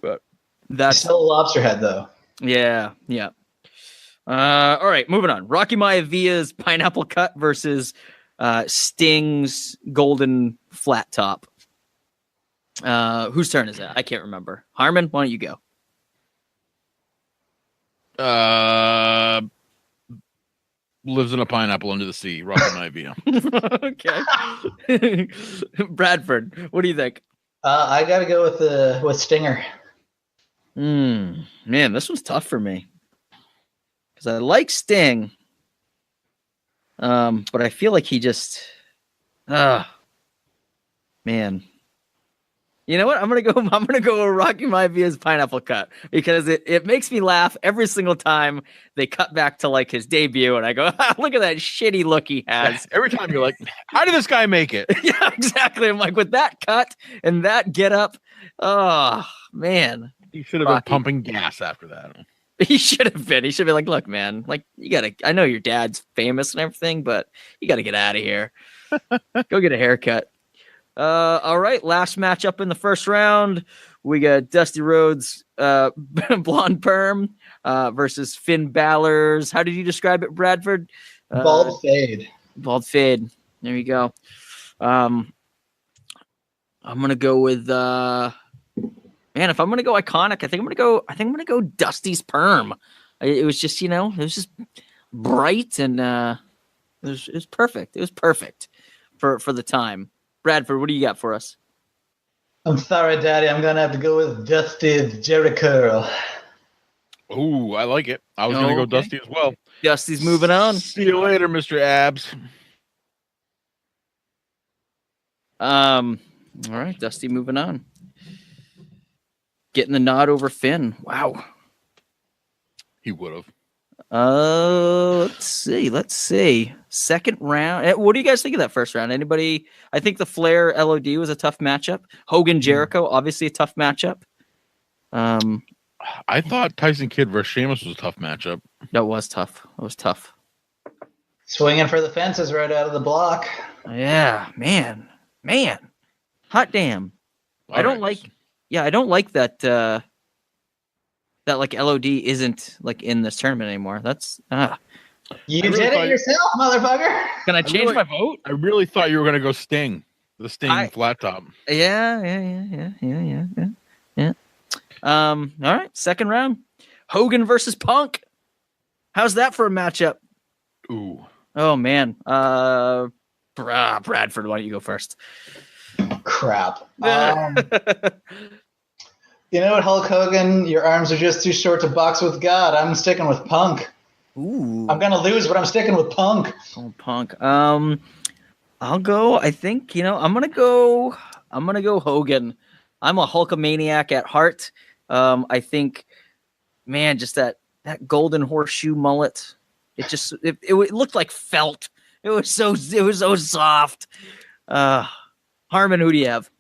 But that's still a lobster head, though. Yeah. All right, moving on. Rocky Maivaia's pineapple cut versus Sting's golden flat top. Whose turn is that? I can't remember. Harmon, why don't you go? Lives in a pineapple under the sea. Rocky Maivia. Okay. Bradford, what do you think? I got to go with Stinger. Man, this was tough for me because I like Sting, but I feel like he just, man. You know what? I'm gonna go with Rocky Maivaia's pineapple cut because it makes me laugh every single time they cut back to like his debut, and I go, look at that shitty look he has. Every time you're like, how did this guy make it? Yeah, exactly. I'm like, with that cut and that get up, oh man. He should have been pumping gas after that. He should have been. He should be like, look, man, like I know your dad's famous and everything, but you gotta get out of here. Go get a haircut. All right, last matchup in the first round. We got Dusty Rhodes, blonde perm, versus Finn Balor's. How did you describe it, Bradford? Bald fade. Bald fade. There you go. I'm gonna go with man. If I'm gonna go iconic, I think I'm gonna go Dusty's perm. It was just it was just bright and it was perfect. It was perfect for the time. Bradford, what do you got for us? I'm sorry, Daddy. I'm gonna have to go with Dusty Jericho. Ooh, I like it. I was gonna go Dusty as well. Dusty's moving on. See you later, Mr. Abs. All right, Dusty moving on. Getting the nod over Finn. Wow. He would have. Let's see. Second round. What do you guys think of that first round? Anybody? I think the Flair LOD was a tough matchup. Hogan Jericho, obviously a tough matchup. I thought Tyson Kidd versus Sheamus was a tough matchup. That was tough. It was tough. Swinging for the fences right out of the block. Yeah, man. Hot damn. I don't like that that like LOD isn't like in this tournament anymore. That's You did it yourself, motherfucker. Can I change my vote? I really thought you were gonna go Sting. The Sting flat top. Yeah. All right, second round. Hogan versus Punk. How's that for a matchup? Ooh. Oh man. Bradford, why don't you go first? Crap. You know what, Hulk Hogan? Your arms are just too short to box with God. I'm sticking with Punk. Ooh. I'm gonna lose, but I'm sticking with Punk. Oh, Punk. I'll go. I think I'm gonna go Hogan. I'm a Hulkamaniac at heart. I think, man, just that golden horseshoe mullet. It looked like felt. It was so soft. Harmon, who do you have?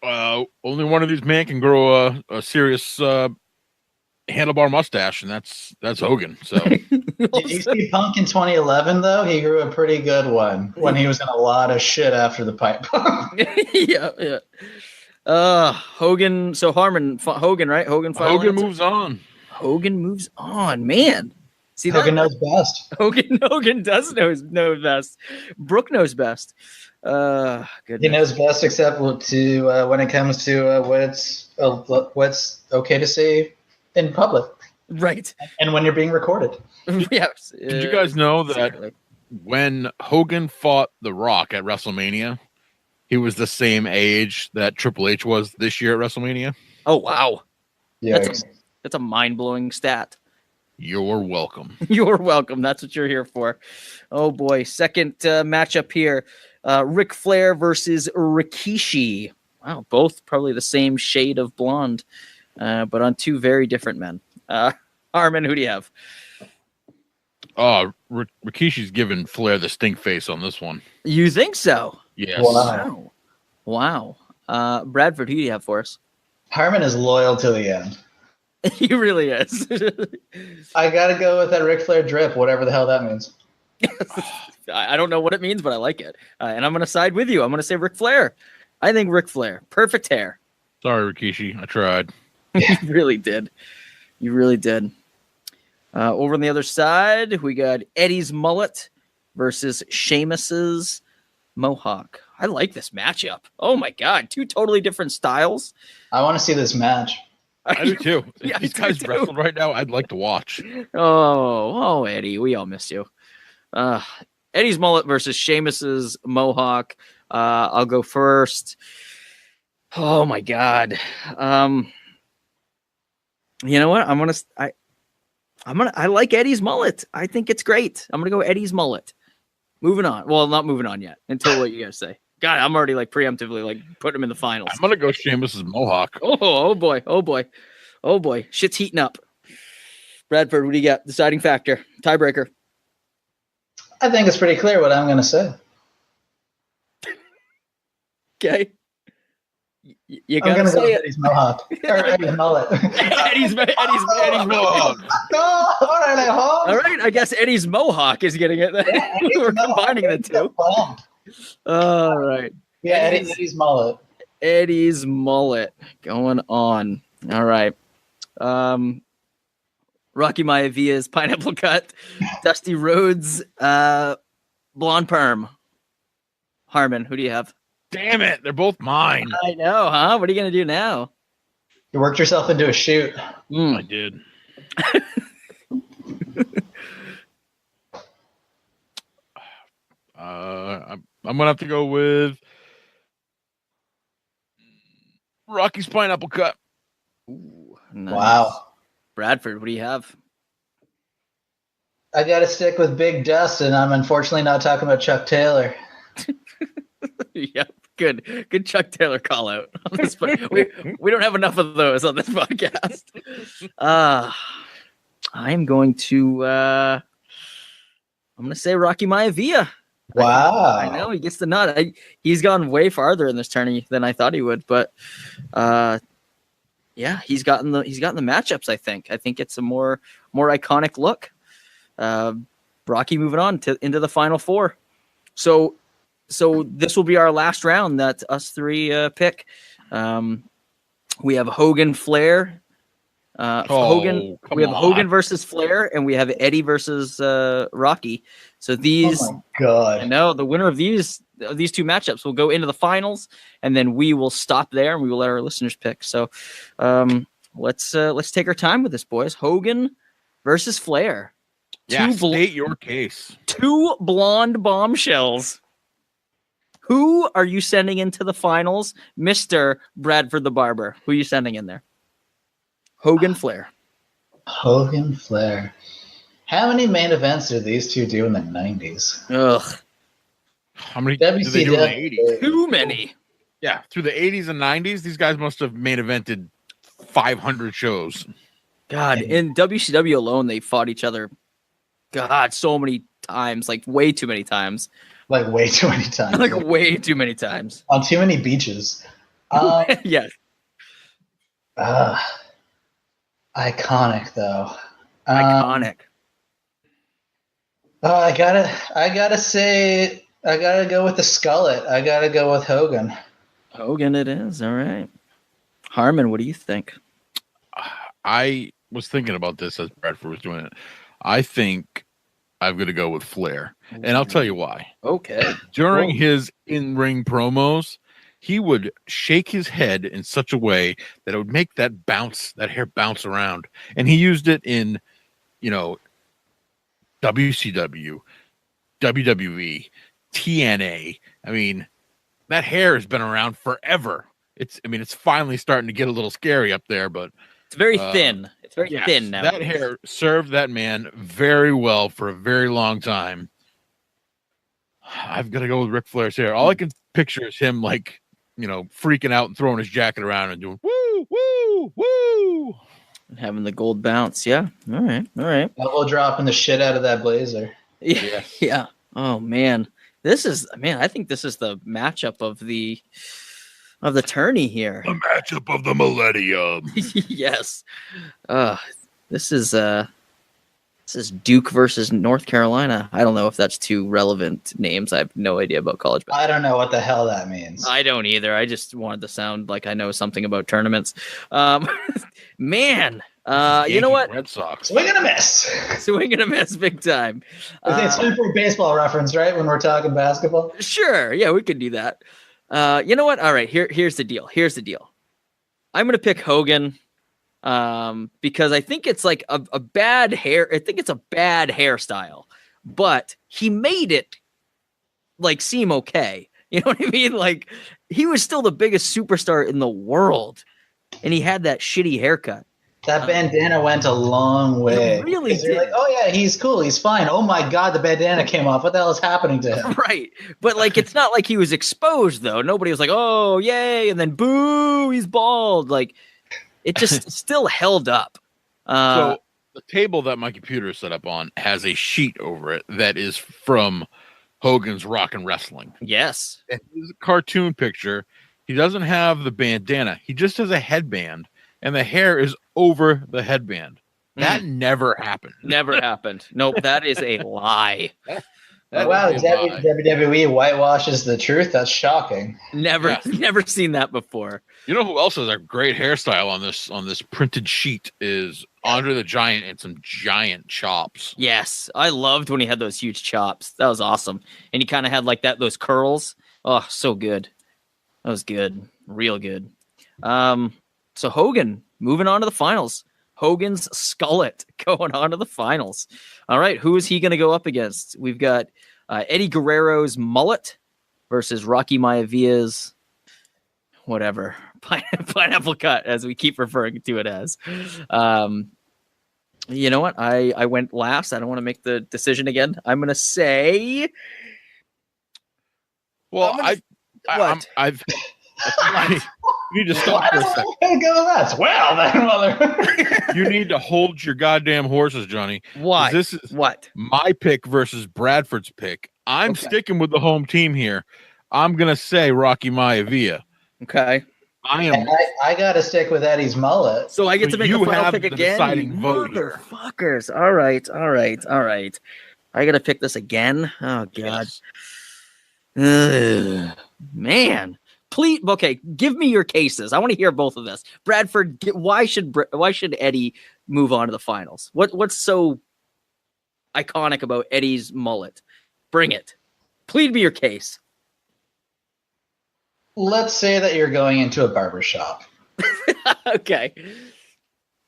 Only one of these men can grow a serious handlebar mustache, and that's Hogan. So Did you see Punk in 2011 though? He grew a pretty good one when he was in a lot of shit after the pipe bomb. Yeah. Hogan. So Hogan, right? Hogan moves on. Hogan moves on, man. See, Hogan knows best. Hogan does know best. Brooke knows best. Goodness. He knows best, except to when it comes to what's okay to say in public, right? And when you're being recorded. Yes. Did you guys know that when Hogan fought The Rock at WrestleMania, he was the same age that Triple H was this year at WrestleMania? Oh wow! Yeah, that's a mind-blowing stat. You're welcome. You're welcome. That's what you're here for. Oh boy. Second matchup here. Ric Flair versus Rikishi. Wow. Both probably the same shade of blonde, but on two very different men. Harmon, who do you have? Rikishi's giving Flair the stink face on this one. You think so? Yes. Wow. Bradford, who do you have for us? Harmon is loyal to the end. He really is. I gotta go with that Ric Flair drip, whatever the hell that means. I don't know what it means, but I like it. And I'm going to side with you. I'm going to say Ric Flair. I think Ric Flair. Perfect hair. Sorry, Rikishi. I tried. You really did. You really did. Over on the other side, we got Eddie's mullet versus Sheamus's mohawk. I like this matchup. Oh, my God. Two totally different styles. I want to see this match. I do too. If Yes, these guys wrestle right now, I'd like to watch. Oh, Eddie, we all missed you. Eddie's mullet versus Sheamus's mohawk. I'll go first. Oh my God. You know what? I like Eddie's mullet. I think it's great. I'm gonna go Eddie's mullet. Moving on. Well, not moving on yet until what you guys say. God, I'm already like preemptively like putting him in the finals. I'm gonna go Sheamus's mohawk. Oh boy. Shit's heating up. Bradford, what do you got? Deciding factor. Tiebreaker. I think it's pretty clear what I'm going to say. Okay. You I'm gotta going to go say with it. Eddie's mohawk. Or Eddie's mullet. Eddie's mohawk. Oh, all right, All right, I guess Eddie's mohawk is getting it. Yeah, We're combining the two. All right. Yeah, Eddie's mullet. Eddie's mullet going on. All right. Rocky Maivia pineapple cut. Dusty Rhodes blonde perm. Harmon, who do you have? Damn it, they're both mine. I know, huh? What are you gonna do now? You worked yourself into a shoot. I did. I'm gonna have to go with Rocky's pineapple cut. Ooh, nice. Wow. Bradford, what do you have? I got to stick with Big Dust, and I'm unfortunately not talking about Chuck Taylor. Yep, good Chuck Taylor call out on this. We don't have enough of those on this podcast. I'm going to say Rocky Maivia. Wow. I know he gets the nod. He's gone way farther in this tourney than I thought he would, but yeah, he's gotten the matchups. I think it's a more iconic look. Rocky moving on into the final four. So this will be our last round that us three pick. We have Hogan Flair. We have Hogan versus Flair, and we have Eddie versus Rocky. So these, oh my God. I know the winner of these two matchups will go into the finals, and then we will stop there and we will let our listeners pick. So let's take our time with this, boys. Hogan versus Flair. Yeah, state your case. Two blonde bombshells. Who are you sending into the finals, Mr. Bradford the Barber? Who are you sending in there? Hogan Flair. Hogan Flair. How many main events did these two do in the 90s? Ugh. How many did they do in the 80s? Too many. Yeah, through the 80s and 90s, these guys must have main evented 500 shows. God, in WCW alone, they fought each other. God, so many times, like way too many times. Like way too many times. Like way too many times. On too many beaches. Yes. Iconic though. Iconic. I gotta go with the skullet. I gotta go with Hogan. Hogan it is. All right. Harmon, what do you think? I was thinking about this as Bradford was doing it. I think I'm going to go with Flair. And I'll tell you why. Okay. During his in-ring promos, he would shake his head in such a way that it would make that hair bounce around. And he used it in, WCW, WWE, TNA. I mean, that hair has been around forever. It's finally starting to get a little scary up there, but it's very thin. It's very thin now. That hair served that man very well for a very long time. I've got to go with Ric Flair's hair. All I can picture is him freaking out and throwing his jacket around and doing woo, woo, woo. And having the gold bounce. Yeah. All right. Elbow dropping the shit out of that blazer. Yeah. Yeah. Oh man. I think this is the matchup of the tourney here. The matchup of the millennium. Yes. This is Duke versus North Carolina. I don't know if that's two relevant names. I have no idea about college basketball. I don't know what the hell that means. I don't either. I just wanted to sound like I know something about tournaments. Man, you know what? Red Sox. Swing and a miss. Swing and a miss big time. I think it's time for a baseball reference, right? When we're talking basketball. Sure. Yeah, we could do that. You know what? All right. Here's the deal. I'm going to pick Hogan because I think it's like a bad hair. I think it's a bad hairstyle, but he made it like seem okay. You know what I mean? Like he was still the biggest superstar in the world and he had that shitty haircut. That bandana went a long way. It really did. Like, oh yeah, he's cool, he's fine. Oh my God, the bandana came off. What the hell is happening to him? Right. But like, it's not like he was exposed though. Nobody was like, oh yay. And then boo, he's bald. Like it just still held up. So the table that my computer is set up on has a sheet over it that is from Hogan's Rock and Wrestling. Yes. It is a cartoon picture. He doesn't have the bandana. He just has a headband. And the hair is over the headband. That never happened. Never happened. Nope, that is a lie. Wow, is a lie. WWE whitewashes the truth. That's shocking. Never seen that before. You know who else has a great hairstyle on this printed sheet is Andre the Giant and some giant chops. Yes, I loved when he had those huge chops. That was awesome, and he kind of had like those curls. Oh, so good. That was good, real good. So Hogan moving on to the finals. Hogan's Skullet going on to the finals. All right, who is he going to go up against? We've got Eddie Guerrero's mullet versus Rocky Maivaia's whatever pineapple cut, as we keep referring to it as. You know what? I went last. I don't want to make the decision again. I'm going to say. Well, I've you need to stop for a second. Go last. Well, then, mother. You need to hold your goddamn horses, Johnny. Why? This is what? My pick versus Bradford's pick. I'm sticking with the home team here. I'm gonna say Rocky Maivia. Okay. I gotta stick with Eddie's mullet. So I get to make a final pick the again. deciding vote here. Motherfuckers! All right. I gotta pick this again. Oh god. Yes. Man. Please, okay, give me your cases. I want to hear both of this. Bradford, why should Eddie move on to the finals? What's so iconic about Eddie's mullet? Bring it. Plead me your case. Let's say that you're going into a barber shop. Okay.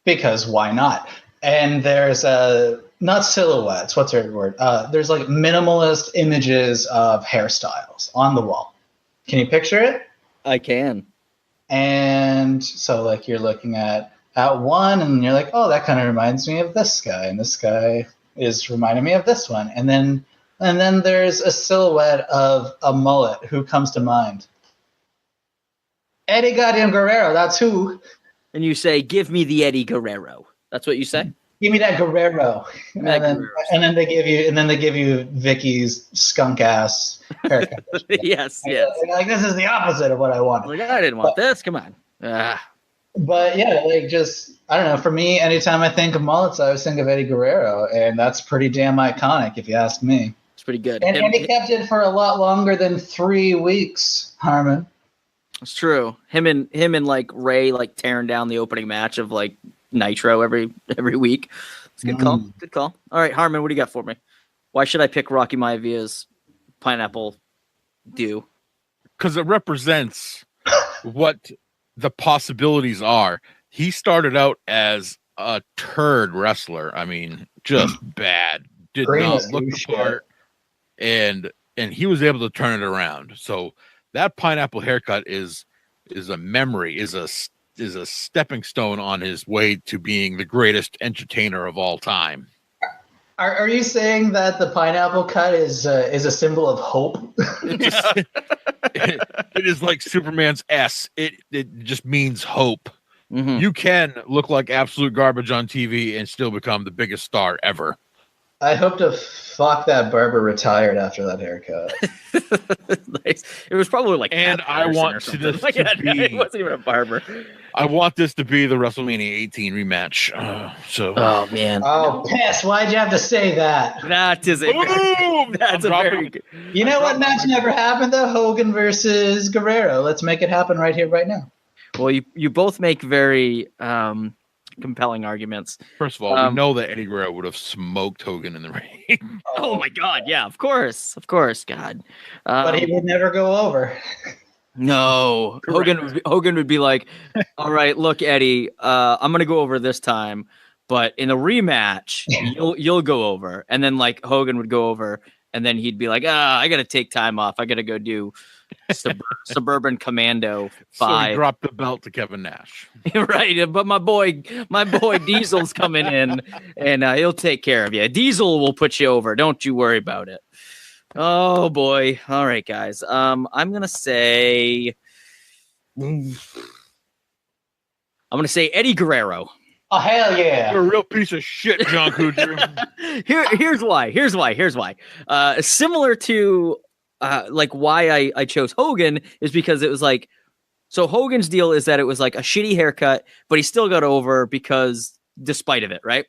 Because why not? And there's not silhouettes. What's the word? There's like minimalist images of hairstyles on the wall. Can you picture it? I can. And so like you're looking at one and you're like, oh, that kind of reminds me of this guy, and this guy is reminding me of this one. And then there's a silhouette of a mullet. Who comes to mind? Eddie goddamn Guerrero, that's who. And you say, give me the Eddie Guerrero. That's what you say? Give me that Guerrero. And then they give you Vicky's skunk ass haircut. yes. Like, this is the opposite of what I wanted. Like, I didn't want this. Come on. But yeah, like just I don't know. For me, anytime I think of mullets, I always think of Eddie Guerrero, and that's pretty damn iconic, if you ask me. It's pretty good. And he kept it for a lot longer than 3 weeks, Harmon. It's true. Him and like Ray like tearing down the opening match of like Nitro every week. It's a good call. Good call. All right, Harmon, what do you got for me? Why should I pick Rocky Maivaia's pineapple dew? Because it represents what the possibilities are. He started out as a turd wrestler. I mean, just bad. Did not look the part, and he was able to turn it around. So that pineapple haircut is a memory, is a stepping stone on his way to being the greatest entertainer of all time. Are you saying that the pineapple cut is a symbol of hope? It is like Superman's S. It just means hope. Mm-hmm. You can look like absolute garbage on TV and still become the biggest star ever. I hope to fuck that barber retired after that haircut. Nice. It was probably like, and I want this to be. It wasn't even a barber. I want this to be the WrestleMania 18 rematch. Oh man. Oh, piss! Why'd you have to say that? That is a. That's a very good. You know what match never happened though? Hogan versus Guerrero. Let's make it happen right here, right now. Well, you both make very compelling arguments. First of all, we know that Eddie Guerrero would have smoked Hogan in the ring. Oh my God! Yeah, of course, God. But he would never go over. No, Hogan would be like, "All right, look, Eddie, I'm gonna go over this time, but in a rematch, you'll go over." And then like Hogan would go over, and then he'd be like, I gotta take time off. I gotta go do Suburban Commando 5. So he dropped the belt to Kevin Nash. Right, but my boy Diesel's coming in, and he'll take care of you. Diesel will put you over. Don't you worry about it. Oh boy! All right, guys. I'm gonna say Eddie Guerrero. Oh hell yeah! You're a real piece of shit, John Cougar. Here's why. Similar to like why I chose Hogan is because it was like, so Hogan's deal is that it was like a shitty haircut, but he still got over because despite of it, right?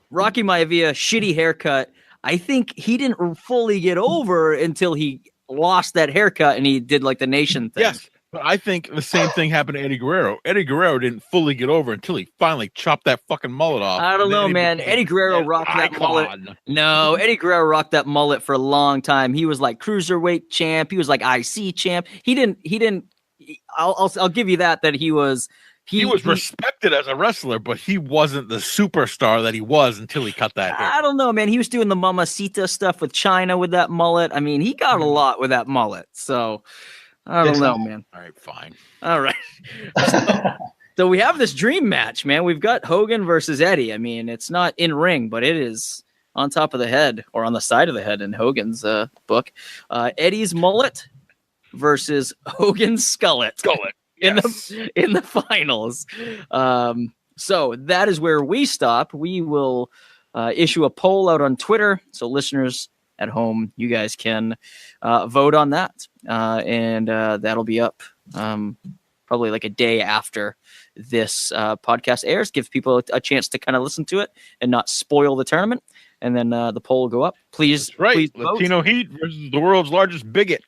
Rocky Maivia, shitty haircut. I think he didn't fully get over until he lost that haircut and he did like the nation thing. Yes, but I think the same thing happened to Eddie Guerrero. Eddie Guerrero didn't fully get over until he finally chopped that fucking mullet off. I don't know, man. Eddie Guerrero rocked that mullet. No, Eddie Guerrero rocked that mullet for a long time. He was like cruiserweight champ. He was like IC champ. He didn't. I'll give you that he was. He was respected as a wrestler, but he wasn't the superstar that he was until he cut that hair. I don't know, man. He was doing the Mamacita stuff with China with that mullet. I mean, he got a lot with that mullet. So I don't know, man. All right, fine. All right. So we have this dream match, man. We've got Hogan versus Eddie. I mean, it's not in ring, but it is on top of the head or on the side of the head in Hogan's book. Eddie's mullet versus Hogan's skullet. In the finals. So that is where we stop. We will issue a poll out on Twitter. So listeners at home, you guys can vote on that. And that'll be up probably like a day after this podcast airs. Give people a chance to kind of listen to it and not spoil the tournament. And then the poll will go up. Please, that's right. Please Latino vote. Heat versus the world's largest bigot.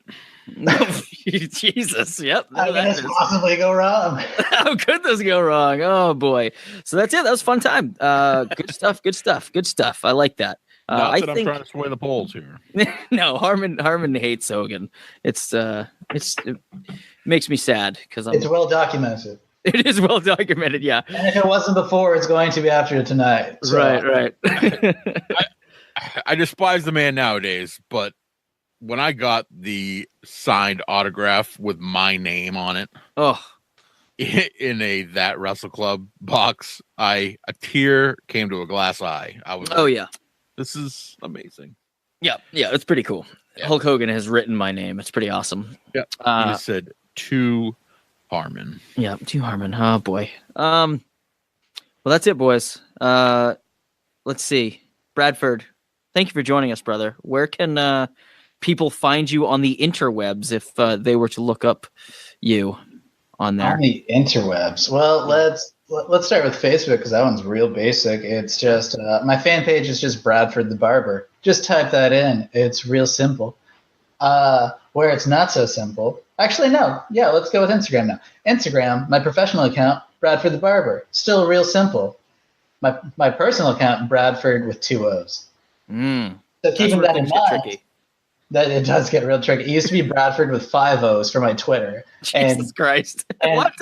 Jesus, yep. How could this possibly go wrong? How could this go wrong? Oh boy. So that's it. That was a fun time. Good stuff. I like that. I'm trying to sway the polls here. No, Harmon hates Hogan. It makes me sad because it's well documented. It is well documented, yeah. And if it wasn't before, it's going to be after tonight. So. Right. I despise the man nowadays, but when I got the signed autograph with my name on it, in a That Wrestle Club box, a tear came to a glass eye. I was yeah, this is amazing. Yeah, it's pretty cool. Yeah. Hulk Hogan has written my name. It's pretty awesome. Yeah, he said to Harmon. Yeah, to Harmon. Oh boy. Well, that's it, boys. Let's see, Bradford. Thank you for joining us, brother. Where can people find you on the interwebs if they were to look up you on there? On the interwebs. Well, let's start with Facebook because that one's real basic. It's just my fan page is just Bradford the Barber. Just type that in. It's real simple. Where it's not so simple. Actually, no. Yeah, let's go with Instagram now. Instagram, my professional account, Bradford the Barber. Still real simple. My personal account, Bradford with 2 O's. So keeping that in mind, that it does get real tricky. It used to be Bradford with 5 O's for my Twitter. Jesus Christ. What?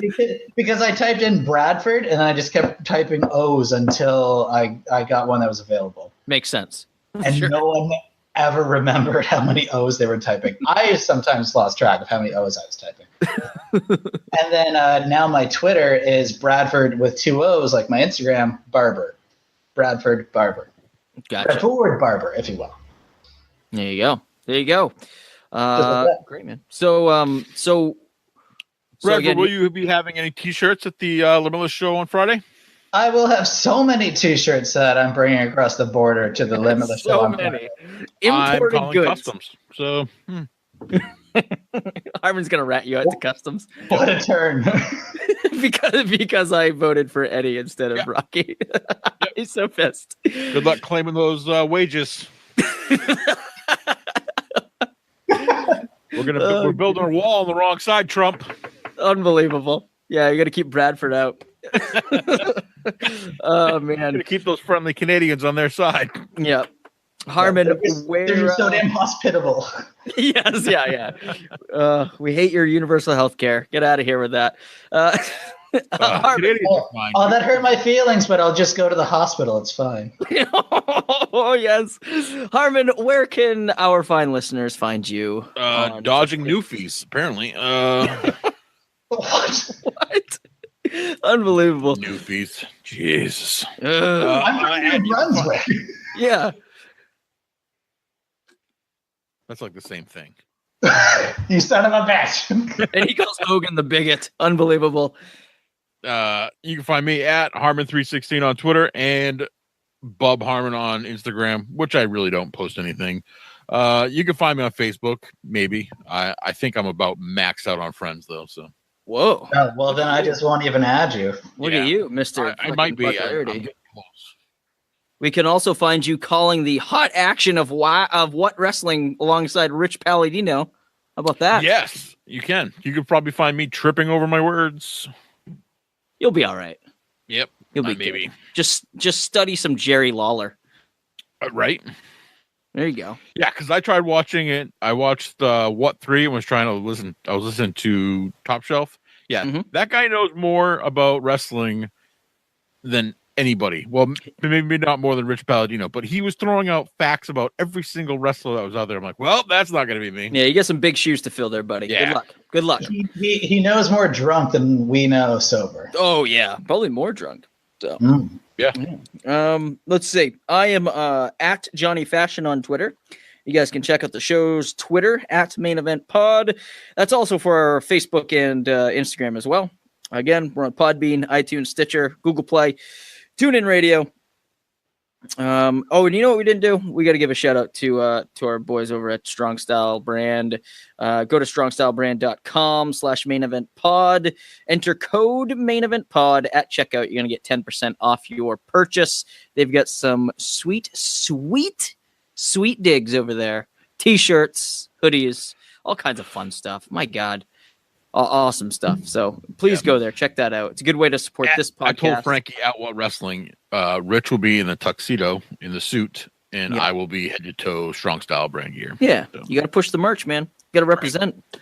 Because I typed in Bradford and I just kept typing O's until I got one that was available. Makes sense. And no one ever remembered how many O's they were typing. I sometimes lost track of how many O's I was typing. And then now my Twitter is Bradford with 2 O's, like my Instagram, Barber. Bradford Barber. Gotcha. Bradford Barber, if you will. There you go. Great, man. So Bradford, again, will you be having any T-shirts at the Limitless show on Friday? I will have so many T-shirts that I'm bringing across the border to the Limitless show. So many. Imported goods. Customs. So Harmon's gonna rat you out to customs. What a turn! because I voted for Eddie instead of Rocky. He's so pissed. Good luck claiming those wages. We're building a wall on the wrong side, Trump. Unbelievable. Yeah, you got to keep Bradford out. Oh man, gonna keep those friendly Canadians on their side. Yeah, Harmon, they're so damn hospitable. Yes, yeah. We hate your universal health care. Get out of here with that. Harmon, that hurt my feelings, but I'll just go to the hospital. It's fine. Oh yes, Harmon. Where can our fine listeners find you? Dodging Newfies, apparently. What? Unbelievable. Newfies. Jesus. I'm from New Brunswick. Yeah. That's like the same thing. You son of a bitch. And he calls Hogan the bigot. Unbelievable. You can find me at Harmon316 on Twitter and Bub Harmon on Instagram, which I really don't post anything. You can find me on Facebook, maybe. I think I'm about maxed out on friends, though, so. Whoa. Oh, well, then I just won't even add you. Look at you, Mr. I might be. I'm popularity. getting close. We can also find you calling the hot action of What Wrestling alongside Rich Palladino. How about that? Yes, you can. You could probably find me tripping over my words. You'll be all right. Yep. You'll be maybe. Good. Just study some Jerry Lawler. Right. There you go. Yeah, because I tried watching it. I watched What 3 and was trying to listen. I was listening to Top Shelf. Yeah, that guy knows more about wrestling than anybody. Well, maybe not more than Rich Palladino, but he was throwing out facts about every single wrestler that was out there. I'm like, well, that's not going to be me. Yeah, you got some big shoes to fill there, buddy. Yeah. Good luck. He knows more drunk than we know sober. Oh yeah, probably more drunk. So yeah. Let's see. I am at Johnny Fashion on Twitter. You guys can check out the show's Twitter at Main Event Pod. That's also for our Facebook and Instagram as well. Again, we're on Podbean, iTunes, Stitcher, Google Play, TuneIn Radio. And you know what we didn't do? We got to give a shout out to our boys over at Strong Style Brand. Go to strongstylebrand.com/main event pod. Enter code main event pod at checkout. You're going to get 10% off your purchase. They've got some sweet digs over there. T-shirts, hoodies, all kinds of fun stuff. My God. Awesome stuff. So please go there. Check that out. It's a good way to support this podcast. I told Frankie at What Wrestling, Rich will be in the tuxedo, in the suit, and I will be head to toe Strong Style Brand gear. Yeah. So. You got to push the merch, man. You got to represent. Right.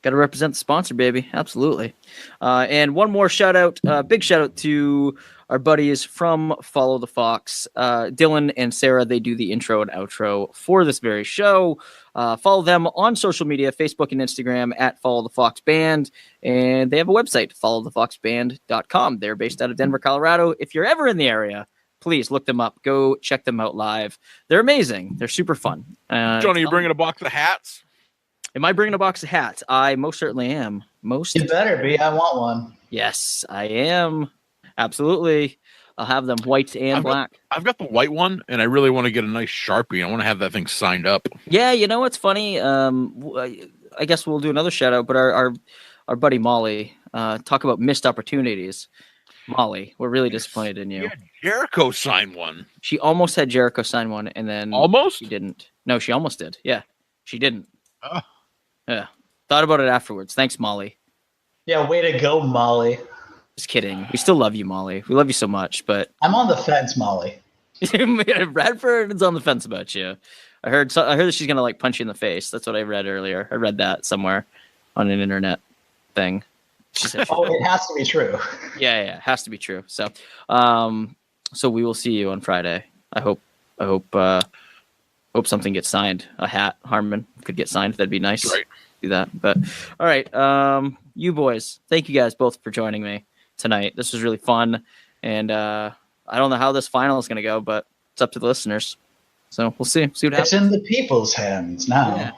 Got to represent the sponsor, baby. Absolutely. And one more shout out, big shout out to our buddies from Follow the Fox, Dylan and Sarah. They do the intro and outro for this very show. Follow them on social media, Facebook and Instagram at Follow the Fox Band. And they have a website, followthefoxband.com. They're based out of Denver, Colorado. If you're ever in the area, please look them up. Go check them out live. They're amazing. They're super fun. Johnny, you bringing a box of hats? Am I bringing a box of hats? I most certainly am. You better be. I want one. Yes, I am. Absolutely. I'll have them white and black. I've got the white one, and I really want to get a nice Sharpie. I want to have that thing signed up. Yeah, you know what's funny? I guess we'll do another shout out, but our buddy Molly, talk about missed opportunities. Molly, we're really disappointed in you. Yeah, Jericho signed one. She almost had Jericho sign one, and then almost she didn't. No, she almost did. Yeah, she didn't. Oh. Yeah, thought about it afterwards. Thanks, Molly. Yeah, way to go, Molly. Just kidding. We still love you, Molly. We love you so much, but I'm on the fence, Molly. Bradford is on the fence about you. I heard that she's gonna like punch you in the face. That's what I read earlier. I read that somewhere on an internet thing. She said, "Oh, it has to be true." Yeah, it has to be true. So, so we will see you on Friday. I hope something gets signed. A hat, Harmon, could get signed. That'd be nice. Right. Do that. But all right, you boys, thank you guys both for joining me tonight. This was really fun, and I don't know how this final is going to go, but it's up to the listeners. So we'll see what happens. It's in the people's hands now. Yeah.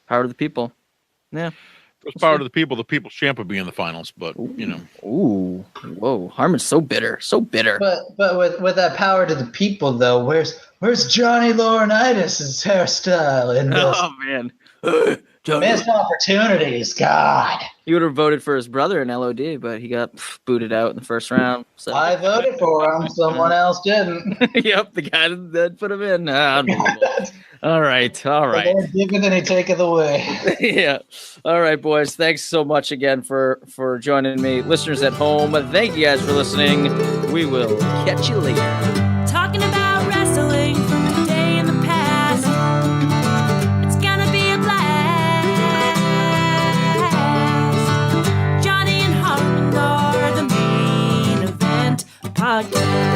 Power to the people. Yeah. It's power to the people. The people's champ would be in the finals, but you know. Ooh, whoa! Harmon's so bitter, so bitter. But with that power to the people, though, where's Johnny Laurinaitis' hairstyle in this? Oh man, Johnny. Missed opportunities. God. He would have voted for his brother in LOD, but he got booted out in the first round. So I voted for him. Someone else didn't. Yep, the guy that put him in. All right. They give it and they take it away. Yeah. All right, boys. Thanks so much again for joining me. Listeners at home, thank you guys for listening. We will catch you later. Talking about wrestling from today and the past. It's gonna be a blast. Johnny and Harmon are the Main Event Podcast.